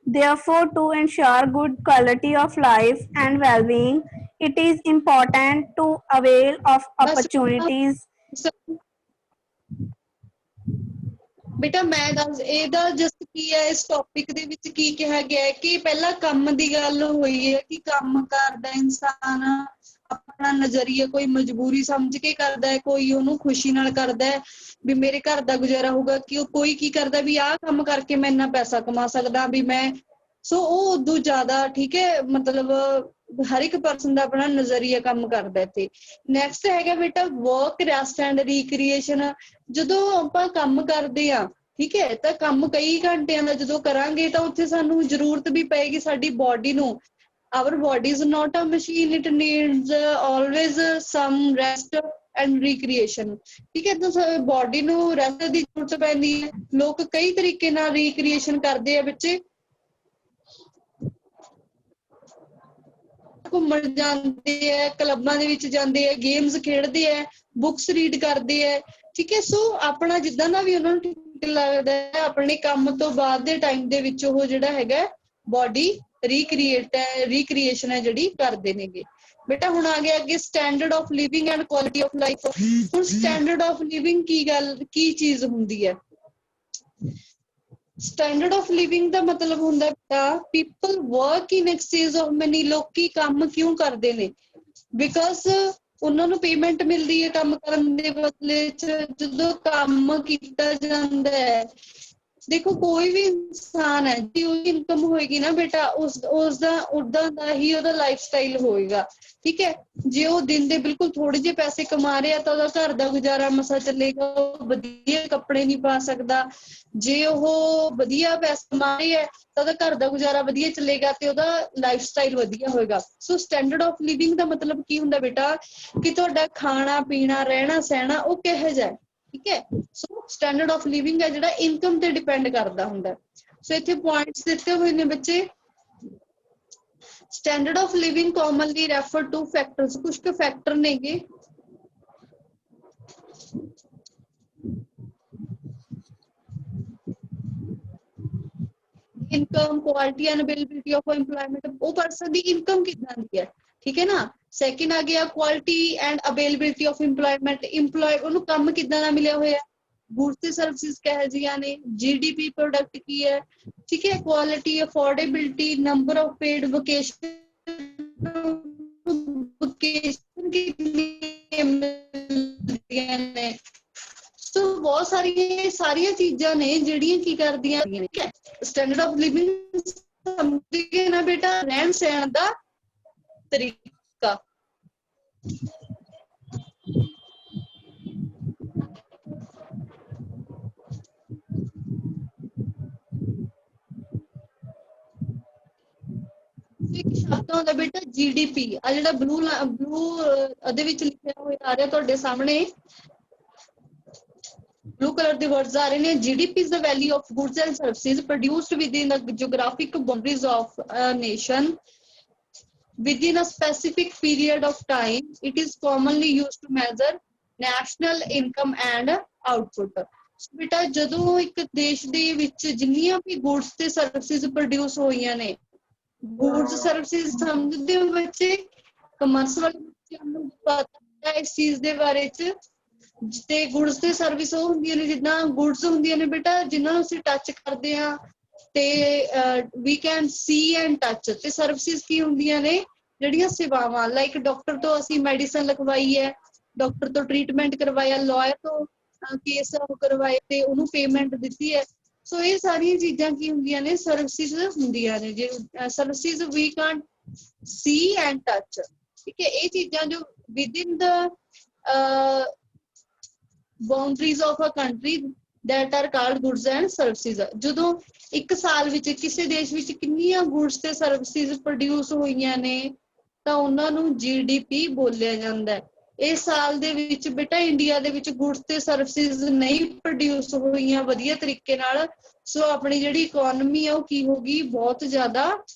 Therefore, to ensure good quality of life and well-being, it is important to avail of bus opportunities. ਬੇਟਾ ਮੈਂ ਦੱਸ ਇਹਦਾ just ਕੀ ਹੈ, ਇਸ topic ਦੇ ਵਿੱਚ ਕੀ ਕਿਹਾ ਗਿਆ ਹੈ ਕਿ ਪਹਿਲਾਂ ਕੰਮ ਦੀ ਗੱਲ ਹੋਈ ਹੈ ਕਿ ਕੰਮ ਕਰਦਾ ਇਨਸਾਨ ਆਪਣਾ ਨਜ਼ਰੀਆ ਕੋਈ ਮਜਬੂਰੀ ਸਮਝ ਕੇ ਕਰਦਾ ਹੈ, ਕੋਈ ਉਹਨੂੰ ਖੁਸ਼ੀ ਨਾਲ ਕਰਦਾ ਹੈ ਵੀ ਮੇਰੇ ਘਰ ਦਾ ਗੁਜ਼ਾਰਾ ਹੋਊਗਾ। ਕਿ ਉਹ ਕੋਈ ਕੀ ਕਰਦਾ ਵੀ ਆਹ ਕੰਮ ਕਰਕੇ ਮੈਂ ਇੰਨਾ ਪੈਸਾ ਕਮਾ ਸਕਦਾ ਵੀ ਮੈਂ। ਸੋ ਉਹ ਉਦੋਂ ਜ਼ਿਆਦਾ ਠੀਕ ਹੈ, ਮਤਲਬ ਹਰ ਇੱਕ ਪਰਸਨ ਦਾ ਆਪਣਾ ਨਜ਼ਰੀਆ ਕੰਮ ਕਰਦਾ। ਇੱਥੇ ਨੈਕਸਟ ਹੈਗਾ ਬੇਟਾ ਵਰਕ, ਰੈਸਟ ਐਂਡ ਰੀਕ੍ਰੀਏਸ਼ਨ। ਜਦੋਂ ਆਪਾਂ ਕੰਮ ਕਰਦੇ ਆ ਠੀਕ ਹੈ, ਤਾਂ ਕੰਮ ਕਈ ਘੰਟਿਆਂ ਦਾ ਜਦੋਂ ਕਰਾਂਗੇ ਤਾਂ ਉੱਥੇ ਸਾਨੂੰ ਜ਼ਰੂਰਤ ਵੀ ਪਏਗੀ ਸਾਡੀ ਬੋਡੀ ਨੂੰ। our body is not a machine, it needs always some rest and recreation। ਠੀਕ ਹੈ, ਤਾਂ ਬੋਡੀ ਨੂੰ ਰੈਸਟ ਦੀ ਜ਼ਰੂਰਤ ਪੈਂਦੀ ਹੈ। ਲੋਕ ਕਈ ਤਰੀਕੇ ਨਾਲ ਰੀਕ੍ਰੀਏਸ਼ਨ ਕਰਦੇ ਆ ਬੱਚੇ, ਘੁੰਮਣ ਜਾਂਦੇ ਹੈ, ਕਲੱਬਾਂ ਦੇ ਵਿੱਚ ਜਾਂਦੇ ਹੈ, ਗੇਮਸ ਖੇਡਦੇ ਹੈ, ਬੁੱਕਸ ਰੀਡ ਕਰਦੇ ਹੈ। ਠੀਕ ਹੈ, ਸੋ ਆਪਣਾ ਜਿੱਦਾਂ ਦਾ ਵੀ ਉਹਨਾਂ ਨੂੰ ਠੀਕ ਲੱਗਦਾ ਹੈ ਆਪਣੇ ਕੰਮ ਤੋਂ ਬਾਅਦ ਦੇ ਟਾਈਮ ਦੇ ਵਿੱਚ ਉਹ ਜਿਹੜਾ ਹੈਗਾ ਬੋਡੀ ਰੀਕ੍ਰੀਏਸ਼ਨ ਹੈ ਜਿਹੜੀ ਕਰਦੇ ਨੇਗੇ। ਬੇਟਾ ਹੁਣ ਆ ਗਿਆ ਅੱਗੇ standard of living and quality of life. ਹੁਣ ਸਟੈਂਡਰਡ ਆਫ ਲਿਵਿੰਗ ਕੀ ਚੀਜ਼ ਹੁੰਦੀ ਹੈ? ਸਟੈਂਡਰਡ ਆਫ ਲਿਵਿੰਗ ਦਾ ਮਤਲਬ ਹੁੰਦਾ people work in exchange of money. ਲੋਕੀ ਕੰਮ ਕਿਉਂ ਕਰਦੇ ਨੇ? ਬਿਕਾਜ਼ ਉਹਨਾਂ ਨੂੰ ਪੇਮੈਂਟ ਮਿਲਦੀ ਹੈ ਕੰਮ ਕਰਨ ਦੇ ਬਦਲੇ ਚ। ਜਦੋਂ ਕੰਮ ਕੀਤਾ ਜਾਂਦਾ ਹੈ, ਦੇਖੋ ਕੋਈ ਵੀ ਇਨਸਾਨ ਹੈ ਜੀ ਉਹਦੀ ਇਨਕਮ ਹੋਏਗੀ ਨਾ ਬੇਟਾ ਉਸਦਾ ਉਦਾਂ ਦਾ ਹੀ ਉਹਦਾ ਲਾਈਫ ਸਟਾਈਲ ਹੋਏਗਾ। ਠੀਕ ਹੈ, ਜੇ ਉਹ ਦਿਨ ਦੇ ਬਿਲਕੁਲ ਥੋੜੇ ਜਿਹੇ ਪੈਸੇ ਕਮਾ ਰਿਹਾ ਤਾਂ ਉਹਦਾ ਘਰ ਦਾ ਗੁਜ਼ਾਰਾ ਮਸਾ ਚੱਲੇਗਾ, ਉਹ ਵਧੀਆ ਕੱਪੜੇ ਨਹੀਂ ਪਾ ਸਕਦਾ। ਜੇ ਉਹ ਵਧੀਆ ਪੈਸੇ ਕਮਾ ਰਿਹਾ ਤਾਂ ਉਹਦਾ ਘਰ ਦਾ ਗੁਜ਼ਾਰਾ ਵਧੀਆ ਚੱਲੇਗਾ ਤੇ ਉਹਦਾ ਲਾਈਫ ਸਟਾਈਲ ਵਧੀਆ ਹੋਏਗਾ। ਸੋ ਸਟੈਂਡਰਡ ਆਫ ਲਿਵਿੰਗ ਦਾ ਮਤਲਬ ਕੀ ਹੁੰਦਾ ਬੇਟਾ ਕਿ ਤੁਹਾਡਾ ਖਾਣਾ ਪੀਣਾ ਰਹਿਣਾ ਸਹਿਣਾ ਉਹ ਕਿਹੋ ਜਿਹਾ। ਠੀਕ ਹੈ, ਸੋ ਸਟੈਂਡਰਡ ਆਫ ਲਿਵਿੰਗ ਹੈ ਜਿਹੜਾ ਇਨਕਮ ਤੇ ਡਿਪੈਂਡ ਕਰਦਾ ਹੁੰਦਾ। ਸੋ ਇੱਥੇ ਪੁਆਇੰਟਸ ਦਿੱਤੇ ਹੋਏ ਨੇ ਬੱਚੇ। Standard of living commonly refer to factors. ਕੁਝ ਕੁ ਫੈਕਟਰ ਨੇਗੇ income, quality and availability of employment. ਉਹ ਪਰਸਨ ਦੀ ਇਨਕਮ ਕਿੱਦਾਂ ਦੀ ਹੈ, ਠੀਕ ਹੈ ਨਾ। ਸੈਕਿੰਡ ਆ ਗਿਆ quality and availability of employment. ਉਹਨੂੰ ਕੰਮ ਕਿੱਦਾਂ ਦਾ ਮਿਲਿਆ ਹੋਇਆ, ਗੁਡਸ ਤੇ ਸਰਵਿਸਿਜ਼ ਕਿਹੋ ਜਿਹੀਆਂ ਨੇ, GDP ਪ੍ਰੋਡਕਟ ਕੀ ਹੈ। ਠੀਕ ਹੈ, quality, affordability, number of paid vacation ਕਿੰਨੀਆਂ ਮਿਲਦੀਆਂ ਨੇ। ਸੋ ਬਹੁਤ ਸਾਰੀਆਂ ਚੀਜ਼ਾਂ ਨੇ ਜਿਹੜੀਆਂ ਕੀ ਕਰਦੀਆਂ ਨੇ, ਠੀਕ ਹੈ। ਸਟੈਂਡਰਡ ਆਫ ਲਿਵਿੰਗ ਸਮਝੀਏ ਨਾ ਬੇਟਾ, ਰਹਿਣ ਸਹਿਣ ਦਾ ਤਰੀਕਾ। ਇੱਕ ਸ਼ਬਦ ਹੁੰਦਾ ਬੇਟਾ GDP, ਆ ਜਿਹੜਾ ਬਲੂ ਉਹਦੇ ਵਿੱਚ ਲਿਖਿਆ ਹੋਇਆ ਆ ਰਿਹਾ ਤੁਹਾਡੇ ਸਾਹਮਣੇ, blue color the words are in it. GDP is the value of goods and services produced within the geographic boundaries of a nation within a specific period of time. It is commonly used to measure national income and output. So ਬੇਟਾ ਜਦੋਂ ਇੱਕ ਦੇਸ਼ ਦੇ ਵਿੱਚ ਜਿੰਨੀਆਂ ਵੀ goods ਤੇ services produce ਹੋਈਆਂ ਨੇ, goods services ਸਮਝਦੇ ਹੋ ਬੱਚੇ, ਕਮਰਸ ਵਾਲੇ ਬੱਚਿਆਂ ਨੂੰ ਪਤਾ ਇਸ ਚੀਜ਼ ਦੇ ਬਾਰੇ ਚ। ਤੇ ਗੁਡਸ ਤੇ ਸਰਵਿਸ ਉਹ ਹੁੰਦੀਆਂ ਨੇ, ਜਿੱਦਾਂ ਗੁਡਸ ਹੁੰਦੀਆਂ ਨੇ ਬੇਟਾ ਜਿਨ੍ਹਾਂ ਨੂੰ ਅਸੀਂ ਟੱਚ ਕਰਦੇ ਹਾਂ ਤੇ we can see and touch, ਤੇ ਸਰਵਿਸਿਜ਼ ਕੀ ਹੁੰਦੀਆਂ ਨੇ, ਜਿਹੜੀਆਂ ਸੇਵਾਵਾਂ, ਲਾਈਕ ਡਾਕਟਰ ਤੋਂ ਅਸੀਂ ਮੈਡੀਸਨ ਲਿਖਵਾਈ ਹੈ, ਡਾਕਟਰ ਤੋਂ ਟ੍ਰੀਟਮੈਂਟ ਕਰਵਾਇਆ, ਲਾਇਰ ਤੋਂ ਕੇਸ ਕਰਵਾਏ ਤੇ ਉਹਨੂੰ ਪੇਮੈਂਟ ਦਿੱਤੀ ਹੈ। ਸੋ ਇਹ ਸਾਰੀਆਂ ਚੀਜ਼ਾਂ ਕੀ ਹੁੰਦੀਆਂ ਨੇ, ਸਰਵਿਸਿਜ਼ ਹੁੰਦੀਆਂ ਨੇ। ਜੇ services we can see and touch, ਠੀਕ ਹੈ। ਇਹ ਚੀਜ਼ਾਂ ਜੋ within the boundaries of a country that are called goods and services। ਜਦੋਂ ਇੱਕ ਸਾਲ ਵਿੱਚ ਕਿਸੇ ਦੇਸ਼ ਵਿੱਚ ਕਿੰਨੀਆਂ ਗੁਡਸ ਤੇ ਸਰਵਿਸਿਜ਼ ਪ੍ਰੋਡਿਊਸ ਹੋਈਆਂ ਨੇ ਤਾਂ ਉਹਨਾਂ ਨੂੰ GDP ਬੋਲਿਆ ਜਾਂਦਾ ਹੈ। ਇਸ ਸਾਲ ਦੇ ਵਿੱਚ ਬੇਟਾ ਇੰਡੀਆ ਦੇ ਵਿੱਚ ਗੁਡਸ ਤੇ ਸਰਵਿਸਿਜ਼ ਨਹੀਂ ਪ੍ਰੋਡਿਊਸ ਹੋਈਆਂ ਵਧੀਆ ਤਰੀਕੇ ਨਾਲ, ਸੋ ਆਪਣੀ ਜਿਹੜੀ ਇਕੋਨਮੀ ਆ ਉਹ ਕੀ ਹੋ ਗਈ, ਬਹੁਤ ਜ਼ਿਆਦਾ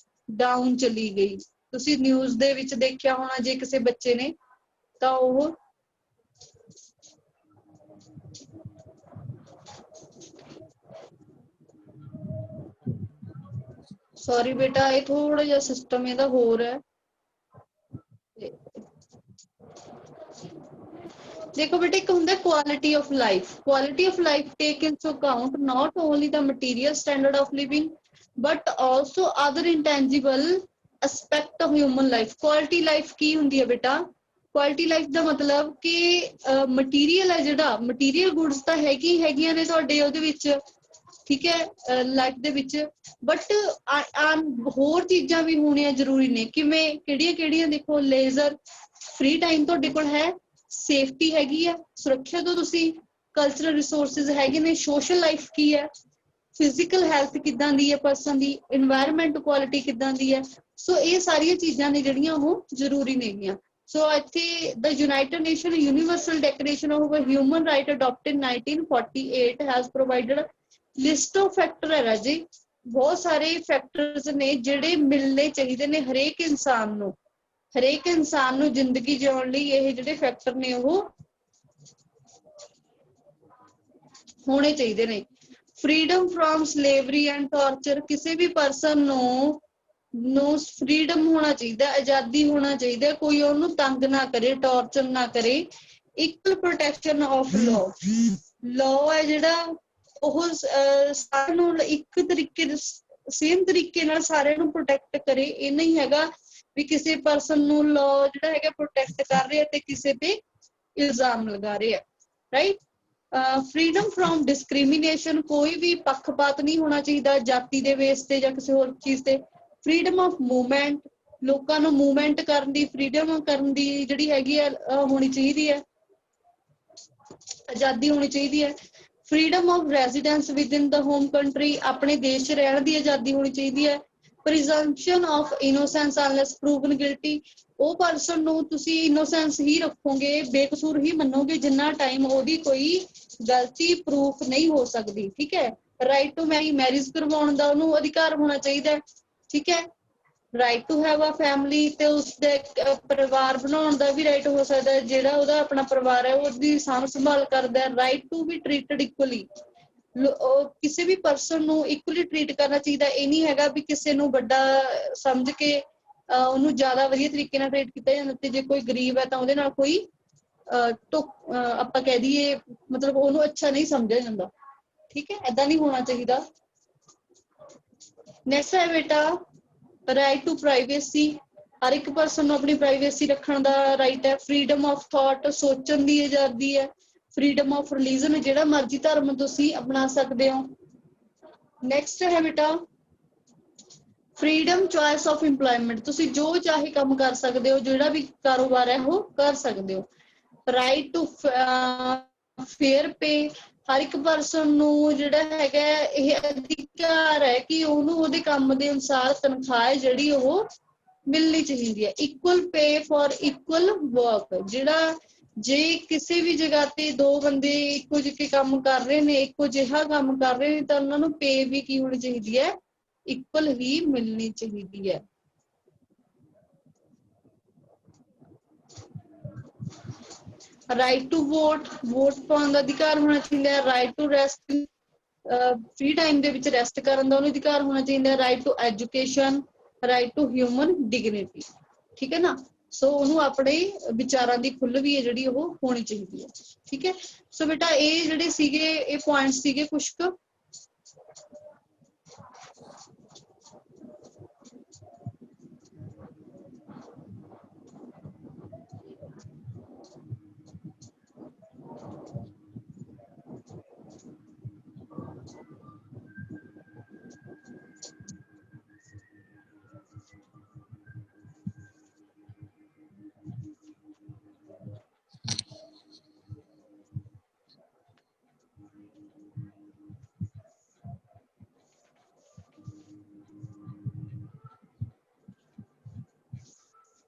ਡਾਊਨ ਚਲੀ ਗਈ। ਤੁਸੀਂ ਨਿਊਜ਼ ਦੇ ਵਿੱਚ ਦੇਖਿਆ ਹੋਣਾ ਜੇ ਕਿਸੇ ਬੱਚੇ ਨੇ ਤਾਂ ਉਹ ਸੌਰੀ ਬੇਟਾ ਇਹ ਥੋੜਾ ਜਿਹਾ ਸਿਸਟਮ ਇਹਦਾ ਹੋਰ ਹੈ। ਦੇਖੋ ਬੇਟਾ ਇੱਕ ਹੁੰਦਾ quality of life. Quality of life take into account not only the material standard of living but also other intangible aspect of human life. Quality life ਕੀ ਹੁੰਦੀ ਹੈ ਬੇਟਾ, ਕੁਆਲਿਟੀ ਲਾਈਫ ਦਾ ਮਤਲਬ ਕਿ ਮਟੀਰੀਅਲ ਹੈ ਜਿਹੜਾ, ਮਟੀਰੀਅਲ ਗੁਡਸ ਤਾਂ ਹੈਗੀਆਂ ਨੇ ਤੁਹਾਡੇ ਉਹਦੇ ਵਿੱਚ, ਠੀਕ ਹੈ, ਲਾਈਫ ਦੇ ਵਿੱਚ, ਬਟ ਹੋਰ ਚੀਜ਼ਾਂ ਵੀ ਹੋਣੀਆਂ ਜ਼ਰੂਰੀ ਨੇ। ਕਿਵੇਂ, ਕਿਹੜੀਆਂ ਦੇਖੋ, ਲੇਜ਼ਰ, ਫ੍ਰੀ ਟਾਈਮ ਤੁਹਾਡੇ ਕੋਲ ਹੈ, ਸੇਫਟੀ ਹੈਗੀ ਆ, ਸੁਰੱਖਿਆ ਤੋਂ ਤੁਸੀਂ, ਕਲਚਰਲ ਰਿਸੋਰਸਿਸ ਹੈਗੇ ਨੇ, ਸੋਸ਼ਲ ਲਾਈਫ ਕੀ ਹੈ, ਫਿਜ਼ੀਕਲ ਹੈਲਥ ਕਿੱਦਾਂ ਦੀ ਹੈ ਪਰਸਨ ਦੀ, ਇਨਵਾਇਰਮੈਂਟ ਕੁਆਲਿਟੀ ਕਿੱਦਾਂ ਦੀ ਹੈ। ਸੋ ਇਹ ਸਾਰੀਆਂ ਚੀਜ਼ਾਂ ਨੇ ਜਿਹੜੀਆਂ ਉਹ ਜ਼ਰੂਰੀ ਨੇਗੀਆਂ। ਸੋ ਇੱਥੇ the United Nation universal declaration of human right adopted 1948 has provided list of factor ਹੈ ਰਾਜੇ, ਬਹੁਤ ਸਾਰੇ ਫੈਕਟਰਸ ਨੇ ਜਿਹੜੇ ਮਿਲਣੇ ਚਾਹੀਦੇ ਨੇ ਹਰੇਕ ਇਨਸਾਨ ਨੂੰ। ਹਰੇਕ ਇਨਸਾਨ ਨੂੰ ਜ਼ਿੰਦਗੀ ਜਿਉਣ ਲਈ ਇਹ ਜਿਹੜੇ ਫੈਕਟਰ ਨੇ ਉਹ ਹੋਣੇ ਚਾਹੀਦੇ ਨੇ। Freedom from slavery and torture, ਕਿਸੇ ਵੀ ਪਰਸਨ ਨੂੰ ਫਰੀडम ਹੋਣਾ ਚਾਹੀਦਾ, ਆਜ਼ਾਦੀ ਹੋਣਾ ਚਾਹੀਦਾ, ਕੋਈ ਉਹਨੂੰ ਤੰਗ ਨਾ ਕਰੇ, ਟਾਰਚਰ ਨਾ ਕਰੇ। ਇਕੁਅਲ ਪ੍ਰੋਟੈਕਸ਼ਨ ਆਫ ਲਾਅ ਹੈ ਜਿਹੜਾ ਉਹ ਸਾਰਿਆਂ ਨੂੰ ਇੱਕ ਤਰੀਕੇ ਸੇਮ ਤਰੀਕੇ ਨਾਲ ਸਾਰਿਆਂ ਨੂੰ ਪ੍ਰੋਟੈਕਟ ਕਰੇ। ਇਹ ਨਹੀਂ ਹੈਗਾ ਵੀ ਕਿਸੇ ਪਰਸਨ ਨੂੰ ਲਾਅ ਜਿਹੜਾ ਹੈਗਾ ਪ੍ਰੋਟੈਕਟ ਕਰ ਰਿਹਾ ਤੇ ਕਿਸੇ ਤੇ ਇਲਜ਼ਾਮ ਲਗਾ ਰਿਹਾ, ਰਾਈਟ। ਫਰੀडम ਫਰੋਮ ਡਿਸਕ੍ਰਿਮੀਨੇਸ਼ਨ, ਕੋਈ ਵੀ ਪੱਖਪਾਤ ਨਹੀਂ ਹੋਣਾ ਚਾਹੀਦਾ ਜਾਤੀ ਦੇ ਬੇਸ ਤੇ ਜਾਂ ਕਿਸੇ ਹੋਰ ਚੀਜ਼ ਤੇ। ਫਰੀडम ਆਫ ਮੂਵਮੈਂਟ, ਲੋਕਾਂ ਨੂੰ ਮੂਵਮੈਂਟ ਕਰਨ ਦੀ, ਫਰੀडम ਕਰਨ ਦੀ ਜਿਹੜੀ ਹੈਗੀ ਹੈ ਹੋਣੀ ਚਾਹੀਦੀ ਹੈ, ਆਜ਼ਾਦੀ ਹੋਣੀ ਚਾਹੀਦੀ ਹੈ। Freedom of residence within the home country, ਆਪਣੇ ਦੇਸ਼ 'ਚ ਰਹਿਣ ਦੀ ਆਜ਼ਾਦੀ ਹੋਣੀ ਚਾਹੀਦੀ ਹੈ। Presumption of innocence unless proven guilty, ਉਹ ਪਰਸਨ ਨੂੰ ਤੁਸੀਂ ਇਨੋਸੈਂਸ ਹੀ ਰੱਖੋਗੇ, ਬੇਕਸੂਰ ਹੀ ਮੰਨੋਗੇ ਜਿੰਨਾ ਟਾਈਮ ਉਹਦੀ ਕੋਈ ਗਲਤੀ ਪ੍ਰੂਫ ਨਹੀਂ ਹੋ ਸਕਦੀ, ਠੀਕ ਹੈ। ਰਾਈਟ ਟੂ ਮੈਰਿਜ ਕਰਵਾਉਣ ਦਾ ਉਹਨੂੰ ਅਧਿਕਾਰ ਹੋਣਾ ਚਾਹੀਦਾ, ਠੀਕ ਹੈ। Right to have a family, ਤੇ ਉਸਦੇ ਪਰਿਵਾਰ ਬਣਾਉਣ ਦਾ ਵੀ ਰਾਈਟ ਹੋ ਸਕਦਾ, ਜਿਹੜਾ ਉਹਦਾ ਆਪਣਾ ਪਰਿਵਾਰ ਹੈ ਉਹਦੀ ਸਾਂਭ ਸੰਭਾਲ ਕਰਦਾ। Right to be treated equally, ਕਿਸੇ ਵੀ ਪਰਸਨ ਨੂੰ ਇਕੁਅਲੀ ਟ੍ਰੀਟ ਕਰਨਾ ਚਾਹੀਦਾ। ਇਹ ਨਹੀਂ ਹੈਗਾ ਵੀ ਕਿਸੇ ਨੂੰ ਵੱਡਾ ਸਮਝ ਕੇ ਉਹਨੂੰ ਜ਼ਿਆਦਾ ਵਧੀਆ ਤਰੀਕੇ ਨਾਲ ਟ੍ਰੀਟ ਕੀਤਾ ਜਾਂਦਾ, ਤੇ ਜੇ ਕੋਈ ਗਰੀਬ ਹੈ ਤਾਂ ਉਹਦੇ ਨਾਲ ਕੋਈ ਆਪਾਂ ਕਹਿ ਦਈਏ ਮਤਲਬ ਉਹਨੂੰ ਅੱਛਾ ਨਹੀਂ ਸਮਝਿਆ ਜਾਂਦਾ, ਠੀਕ ਹੈ, ਏਦਾਂ ਨਹੀਂ ਹੋਣਾ ਚਾਹੀਦਾ। ਨੈਕਸਟ ਹੈ ਬੇਟਾ ਰਾਈਟ ਟੂ ਪ੍ਰਾਈਵੇਸੀ, ਹਰ ਇੱਕ ਪਰਸਨ ਨੂੰ ਆਪਣੀ ਪ੍ਰਾਈਵੇਸੀ ਰੱਖਣ ਦਾ ਰਾਈਟ ਹੈ। ਫਰੀडम ਆਫ ਥਾਟ, ਸੋਚਣ ਦੀ ਆਜ਼ਾਦੀ ਹੈ। फ्रीडम ऑफ रिलीजन, जिहड़ा मर्जी धर्म तुसी अपना सकदे हो। नैक्सट है बेटा फ्रीडम चॉइस ऑफ इंप्लॉयमेंट, तुसी जो चाहे काम कर सकते हो, जिहड़ा भी कारोबार है वो कर सकते हो। राइट टू फेयर पे, हर एक परसन नू जिहड़ा हैगा ये अधिकार है कि ਉਹਨੂੰ ਉਹਦੇ ਕੰਮ ਦੇ ਅਨੁਸਾਰ ਤਨਖਾਹ ਜਿਹੜੀ ਉਹ ਮਿਲਣੀ ਚਾਹੀਦੀ ਹੈ। Equal pay for equal work, ਜਿਹੜਾ ਜੇ ਕਿਸੇ ਵੀ ਜਗ੍ਹਾ ਤੇ ਦੋ ਬੰਦੇ ਇੱਕੋ ਜਿਹੇ ਕੰਮ ਕਰ ਰਹੇ ਨੇ, ਇੱਕੋ ਜਿਹਾ ਕੰਮ ਕਰ ਰਹੇ ਨੇ, ਤਾਂ ਉਹਨਾਂ ਨੂੰ ਪੇ ਵੀ ਕੀ ਹੋਣੀ ਚਾਹੀਦੀ ਹੈ, ਇਕੁਅਲ ਹੀ ਮਿਲਣੀ ਚਾਹੀਦੀ ਹੈ। ਰਾਈਟ ਟੂ ਵੋਟ, ਵੋਟ ਪਾਉਣ ਦਾ ਅਧਿਕਾਰ ਹੋਣਾ ਚਾਹੀਦਾ ਹੈ। Right to rest, free time ਦੇ ਵਿੱਚ ਰੈਸਟ ਕਰਨ ਦਾ ਉਹਨੂੰ ਅਧਿਕਾਰ ਹੋਣਾ ਚਾਹੀਦਾ ਹੈ। Right to education, right to human dignity, ਠੀਕ ਹੈ ਨਾ। ਸੋ ਉਹਨੂੰ ਆਪਣੇ ਵਿਚਾਰਾਂ ਦੀ ਖੁੱਲ੍ਹ ਵੀ ਹੈ ਜਿਹੜੀ ਉਹ ਹੋਣੀ ਚਾਹੀਦੀ ਹੈ, ਠੀਕ ਹੈ। ਸੋ ਬੇਟਾ ਇਹ ਜਿਹੜੇ ਸੀਗੇ ਇਹ ਪੁਆਇੰਟਸ ਸੀਗੇ ਕੁਛ ਕੁ।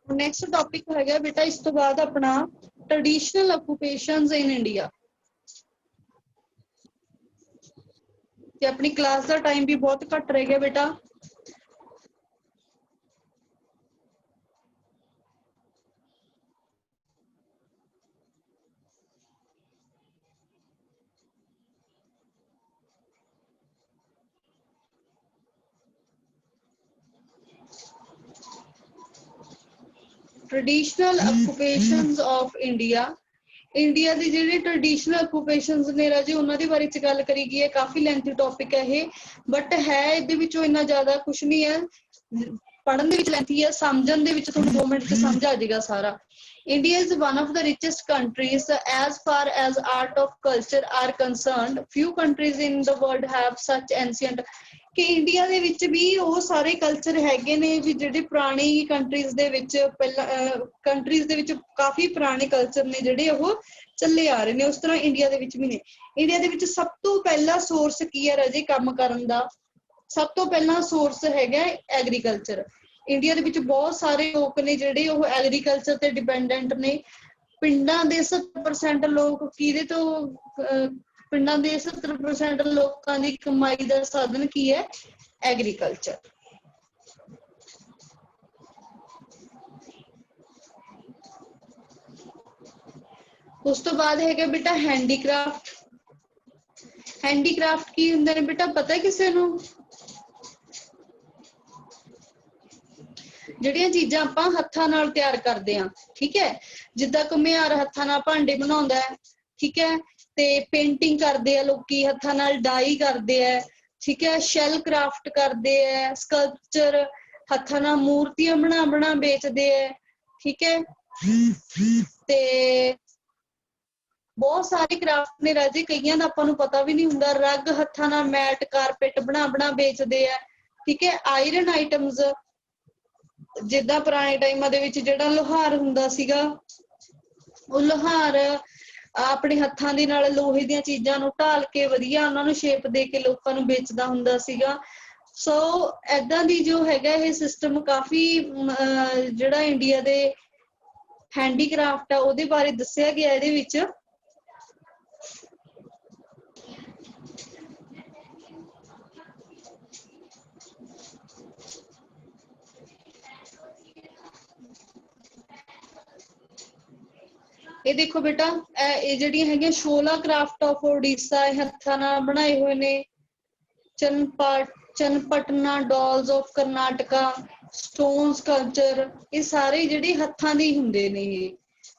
ਨੈਕਸਟ ਟੌਪਿਕ ਹੈਗਾ ਬੇਟਾ ਇਸ ਤੋਂ ਬਾਅਦ ਆਪਣਾ ਟ੍ਰੈਡੀਸ਼ਨਲ ਆਕੂਪੇਸ਼ਨਸ ਇਨ ਇੰਡੀਆ। ਤੇ ਆਪਣੀ ਕਲਾਸ ਦਾ ਟਾਈਮ ਵੀ ਬਹੁਤ ਘੱਟ ਰਹਿ ਗਿਆ ਬੇਟਾ। Traditional occupations of India, India ਦੇ ਜਿਹੜੇ ट्रेडिशनल ऑक्यूपेशंस ਨੇ ਰਾਜੇ ਉਹਨਾਂ ਦੇ ਬਾਰੇ ਚ ਗੱਲ ਕਰੀ ਗਈ ਹੈ। ਕਾਫੀ ਲੈਂਥੀ ਟੌਪਿਕ ਹੈ ਇਹ, ਬਟ ਹੈ ਇਹਦੇ ਵਿੱਚੋਂ ਇੰਨਾ ਜ਼ਿਆਦਾ ਕੁਝ ਨਹੀਂ ਹੈ। ਪੜ੍ਹਨ ਦੇ ਵਿੱਚ ਲੈਂਥੀ ਹੈ, ਸਮਝਣ ਦੇ ਵਿੱਚ ਤੁਹਾਨੂੰ 2 ਮਿੰਟ ਚ ਸਮਝ ਆ ਜਾਏਗਾ ਸਾਰਾ। India is one of the richest countries as far as art of culture are concerned. Few countries in the world have such ancient, ਕਿ ਇੰਡੀਆ ਦੇ ਵਿੱਚ ਵੀ ਉਹ ਸਾਰੇ ਕਲਚਰ ਹੈਗੇ ਨੇ ਵੀ ਜਿਹੜੇ ਪੁਰਾਣੀ ਕੰਟਰੀਜ਼ ਦੇ ਵਿੱਚ ਪਹਿਲਾਂ ਕੰਟਰੀਜ਼ ਦੇ ਵਿੱਚ ਕਾਫੀ ਪੁਰਾਣੇ ਕਲਚਰ ਨੇ ਜਿਹੜੇ ਉਹ ਚੱਲੇ ਆ ਰਹੇ ਨੇ, ਉਸ ਤਰ੍ਹਾਂ ਇੰਡੀਆ ਦੇ ਵਿੱਚ ਵੀ ਨੇ। ਇੰਡੀਆ ਦੇ ਵਿੱਚ ਸਭ ਤੋਂ ਪਹਿਲਾ ਸੋਰਸ ਕੀ ਹੈ ਰਾਜੇ ਕੰਮ ਕਰਨ ਦਾ? ਸਭ ਤੋਂ ਪਹਿਲਾਂ ਸੋਰਸ ਹੈਗਾ ਐਗਰੀਕਲਚਰ। ਇੰਡੀਆ ਦੇ ਵਿੱਚ ਬਹੁਤ ਸਾਰੇ ਲੋਕ ਨੇ ਜਿਹੜੇ ਉਹ ਐਗਰੀਕਲਚਰ ਤੇ ਡਿਪੈਂਡੈਂਟ ਨੇ। ਪਿੰਡਾਂ ਦੇ 70% ਲੋਕ ਕਿਹਦੇ ਤੋਂ ਪਿੰਡਾਂ ਦੇ 70% ਲੋਕਾਂ ਦੀ ਕਮਾਈ ਦਾ ਸਾਧਨ ਕੀ ਹੈ? ਐਗਰੀਕਲਚਰ। ਉਸ ਤੋਂ ਬਾਅਦ ਹੈਗਾ ਬੇਟਾ ਹੈਂਡੀਕ੍ਰਾਫਟ। ਹੈਂਡੀਕ੍ਰਾਫਟ ਕੀ ਹੁੰਦੇ ਨੇ ਬੇਟਾ ਪਤਾ ਕਿਸੇ ਨੂੰ? ਜਿਹੜੀਆਂ ਚੀਜ਼ਾਂ ਆਪਾਂ ਹੱਥਾਂ ਨਾਲ ਤਿਆਰ ਕਰਦੇ ਹਾਂ, ਠੀਕ ਹੈ। ਜਿੱਦਾਂ ਘੁਮਿਆਰ ਹੱਥਾਂ ਨਾਲ ਭਾਂਡੇ ਬਣਾਉਂਦਾ ਹੈ, ਠੀਕ ਹੈ, ਤੇ ਪੇਂਟਿੰਗ ਕਰਦੇ ਆ ਲੋਕੀ ਹੱਥਾਂ ਨਾਲ, ਡਾਈ ਕਰਦੇ ਆ, ਠੀਕ ਹੈ, ਸ਼ੈਲ ਕ੍ਰਾਫਟ ਕਰਦੇ ਆ, ਸਕਲਪਚਰ ਹੱਥਾਂ ਨਾਲ ਮੂਰਤੀਆਂ ਬਣਾ ਵੇਚਦੇ ਆ, ਠੀਕ ਹੈ। ਤੇ ਬਹੁਤ ਸਾਰੇ ਕ੍ਰਾਫਟ ਨੇ ਰਾਜੇ, ਕਈਆਂ ਦਾ ਆਪਾਂ ਨੂੰ ਪਤਾ ਵੀ ਨਹੀਂ ਹੁੰਦਾ। ਰਗ ਹੱਥਾਂ ਨਾਲ, ਮੈਟ, ਕਾਰਪੇਟ ਬਣਾ ਵੇਚਦੇ ਆ, ਠੀਕ ਹੈ। ਆਇਰਨ ਆਈਟਮਸ, ਜਿੱਦਾਂ ਪੁਰਾਣੇ ਟਾਈਮਾਂ ਦੇ ਵਿੱਚ ਜਿਹੜਾ ਲੋਹਾਰ ਹੁੰਦਾ ਸੀਗਾ, ਉਹ ਲੋਹਾਰ ਆਪਣੇ ਹੱਥਾਂ ਦੇ ਨਾਲ ਲੋਹੇ ਦੀਆਂ ਚੀਜ਼ਾਂ ਨੂੰ ਢਾਲ ਕੇ ਵਧੀਆ ਉਹਨਾਂ ਨੂੰ ਸ਼ੇਪ ਦੇ ਕੇ ਲੋਕਾਂ ਨੂੰ ਵੇਚਦਾ ਹੁੰਦਾ ਸੀਗਾ। ਸੋ ਏਦਾਂ ਦੀ ਜੋ ਹੈਗਾ ਇਹ ਸਿਸਟਮ ਕਾਫੀ ਜਿਹੜਾ ਇੰਡੀਆ ਦੇ ਹੈਂਡੀਕ੍ਰਾਫਟ ਆ ਉਹਦੇ ਬਾਰੇ ਦੱਸਿਆ ਗਿਆ ਇਹਦੇ ਵਿੱਚ। ਇਹ ਦੇਖੋ ਬੇਟਾ ਇਹ ਜਿਹੜੀਆਂ ਹੈਗੀਆਂ ਸ਼ੋਲਾ ਕ੍ਰਾਫਟ ਆਫ ਉੜੀਸਾ, ਇਹ ਹੱਥਾਂ ਨਾਲ ਬਣਾਏ ਹੋਏ ਨੇ। ਚਨਪਟਨਾ dolls of Karnataka, stone sculpture, ਇਹ ਸਾਰੇ ਜਿਹੜੇ ਹੱਥਾਂ ਦੇ ਹੀ ਹੁੰਦੇ ਨੇ ਇਹ,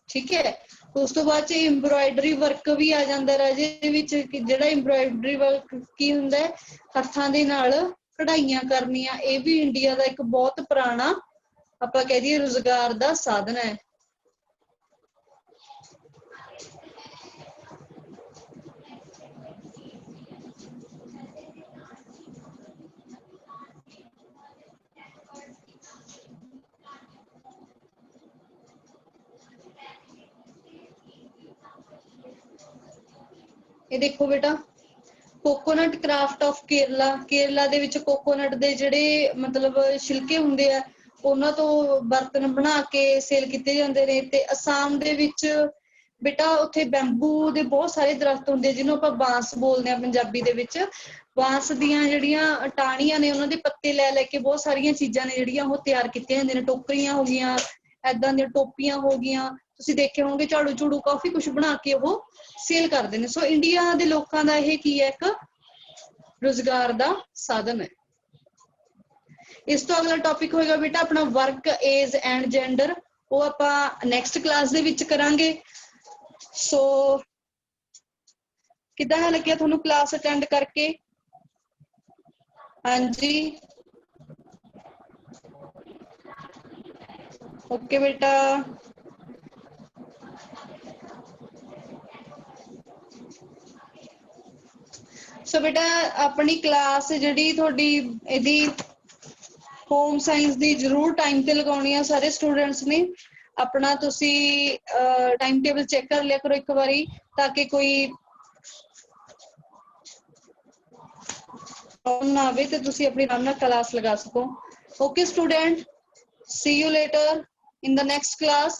ਠੀਕ ਹੈ। ਉਸ ਤੋਂ ਬਾਅਦ ਚ ਐਮਬਰਾਇਡਰੀ ਵਰਕ ਵੀ ਆ ਜਾਂਦਾ ਰਾਜੇ ਦੇ ਵਿੱਚ। ਜਿਹੜਾ ਐਮਬਰਾਇਡਰੀ ਵਰਕ ਕੀ ਹੁੰਦਾ ਹੈ? ਹੱਥਾਂ ਦੇ ਨਾਲ ਕਢਾਈਆਂ ਕਰਨੀਆਂ। ਇਹ ਵੀ ਇੰਡੀਆ ਦਾ ਇੱਕ ਬਹੁਤ ਪੁਰਾਣਾ ਆਪਾਂ ਕਹਿ ਦਈਏ ਰੁਜ਼ਗਾਰ ਦਾ ਸਾਧਨ ਹੈ। ਇਹ ਦੇਖੋ ਬੇਟਾ, coconut craft of Kerala. Kerala ਦੇ ਵਿੱਚ ਕੋਕੋਨਟ ਦੇ ਜਿਹੜੇ ਮਤਲਬ ਛਿਲਕੇ ਹੁੰਦੇ ਆ ਉਹਨਾਂ ਤੋਂ ਬਰਤਨ ਬਣਾ ਕੇ ਸੇਲ ਕੀਤੇ ਜਾਂਦੇ ਨੇ। ਤੇ ਅਸਾਮ ਦੇ ਵਿੱਚ ਬੇਟਾ ਉੱਥੇ ਬੈਂਬੂ ਦੇ ਬਹੁਤ ਸਾਰੇ ਦਰਖਤ ਹੁੰਦੇ ਜਿਹਨੂੰ ਆਪਾਂ ਬਾਂਸ ਬੋਲਦੇ ਆ ਪੰਜਾਬੀ ਦੇ ਵਿੱਚ। ਬਾਂਸ ਦੀਆਂ ਜਿਹੜੀਆਂ ਟਾਹਣੀਆਂ ਨੇ ਉਹਨਾਂ ਦੇ ਪੱਤੇ ਲੈ ਲੈ ਕੇ ਬਹੁਤ ਸਾਰੀਆਂ ਚੀਜ਼ਾਂ ਨੇ ਜਿਹੜੀਆਂ ਉਹ ਤਿਆਰ ਕੀਤੀਆਂ ਜਾਂਦੀਆਂ ਨੇ। ਟੋਕਰੀਆਂ ਹੋ ਗਈਆਂ, ਏਦਾਂ ਦੀਆਂ ਟੋਪੀਆਂ ਹੋ ਗਈਆਂ, ਤੁਸੀਂ ਦੇਖੇ ਹੋਣਗੇ ਝਾੜੂ ਝੂੜੂ ਕਾਫੀ ਕੁਝ ਬਣਾ ਕੇ ਉਹ ਸੇਲ ਕਰਦੇ ਨੇ। ਸੋ ਇੰਡੀਆ ਦੇ ਲੋਕਾਂ ਦਾ ਇਹ ਕੀ ਹੈ, ਇੱਕ ਰੁਜ਼ਗਾਰ ਦਾ ਸਾਧਨ ਹੈ। ਇਸ ਤੋਂ ਅਗਲਾ ਟੌਪਿਕ ਹੋਏਗਾ ਬੇਟਾ ਆਪਣਾ ਵਰਕ ਏਜ ਐਂਡ ਜੈਂਡਰ। ਉਹ ਆਪਾਂ ਨੈਕਸਟ ਕਲਾਸ ਦੇ ਵਿੱਚ ਕਰਾਂਗੇ। ਸੋ ਕਿੱਦਾਂ ਦਾ ਲੱਗਿਆ ਤੁਹਾਨੂੰ ਕਲਾਸ ਅਟੈਂਡ ਕਰਕੇ? ਹਾਂਜੀ, ਓਕੇ ਬੇਟਾ। ਸੋ ਬੇਟਾ ਆਪਣੀ ਕਲਾਸ ਜਿਹੜੀ ਤੁਹਾਡੀ ਇਹਦੀ ਹੋਮ ਸਾਇੰਸ ਦੀ ਜ਼ਰੂਰ ਟਾਈਮ ਤੇ ਲਗਾਉਣੀ ਆ ਸਾਰੇ ਸਟੂਡੈਂਟਸ ਨੇ। ਆਪਣਾ ਤੁਸੀਂ ਟਾਈਮ ਟੇਬਲ ਚੈੱਕ ਕਰ ਲਿਆ ਕਰੋ ਇੱਕ ਵਾਰੀ, ਤਾਂ ਕਿ ਕੋਈ ਪ੍ਰੋਬਲਮ ਨਾ ਆਵੇ ਤੇ ਤੁਸੀਂ ਆਪਣੀ ਆਰਾਮ ਨਾਲ ਕਲਾਸ ਲਗਾ ਸਕੋ। Okay student, see you later in the next class.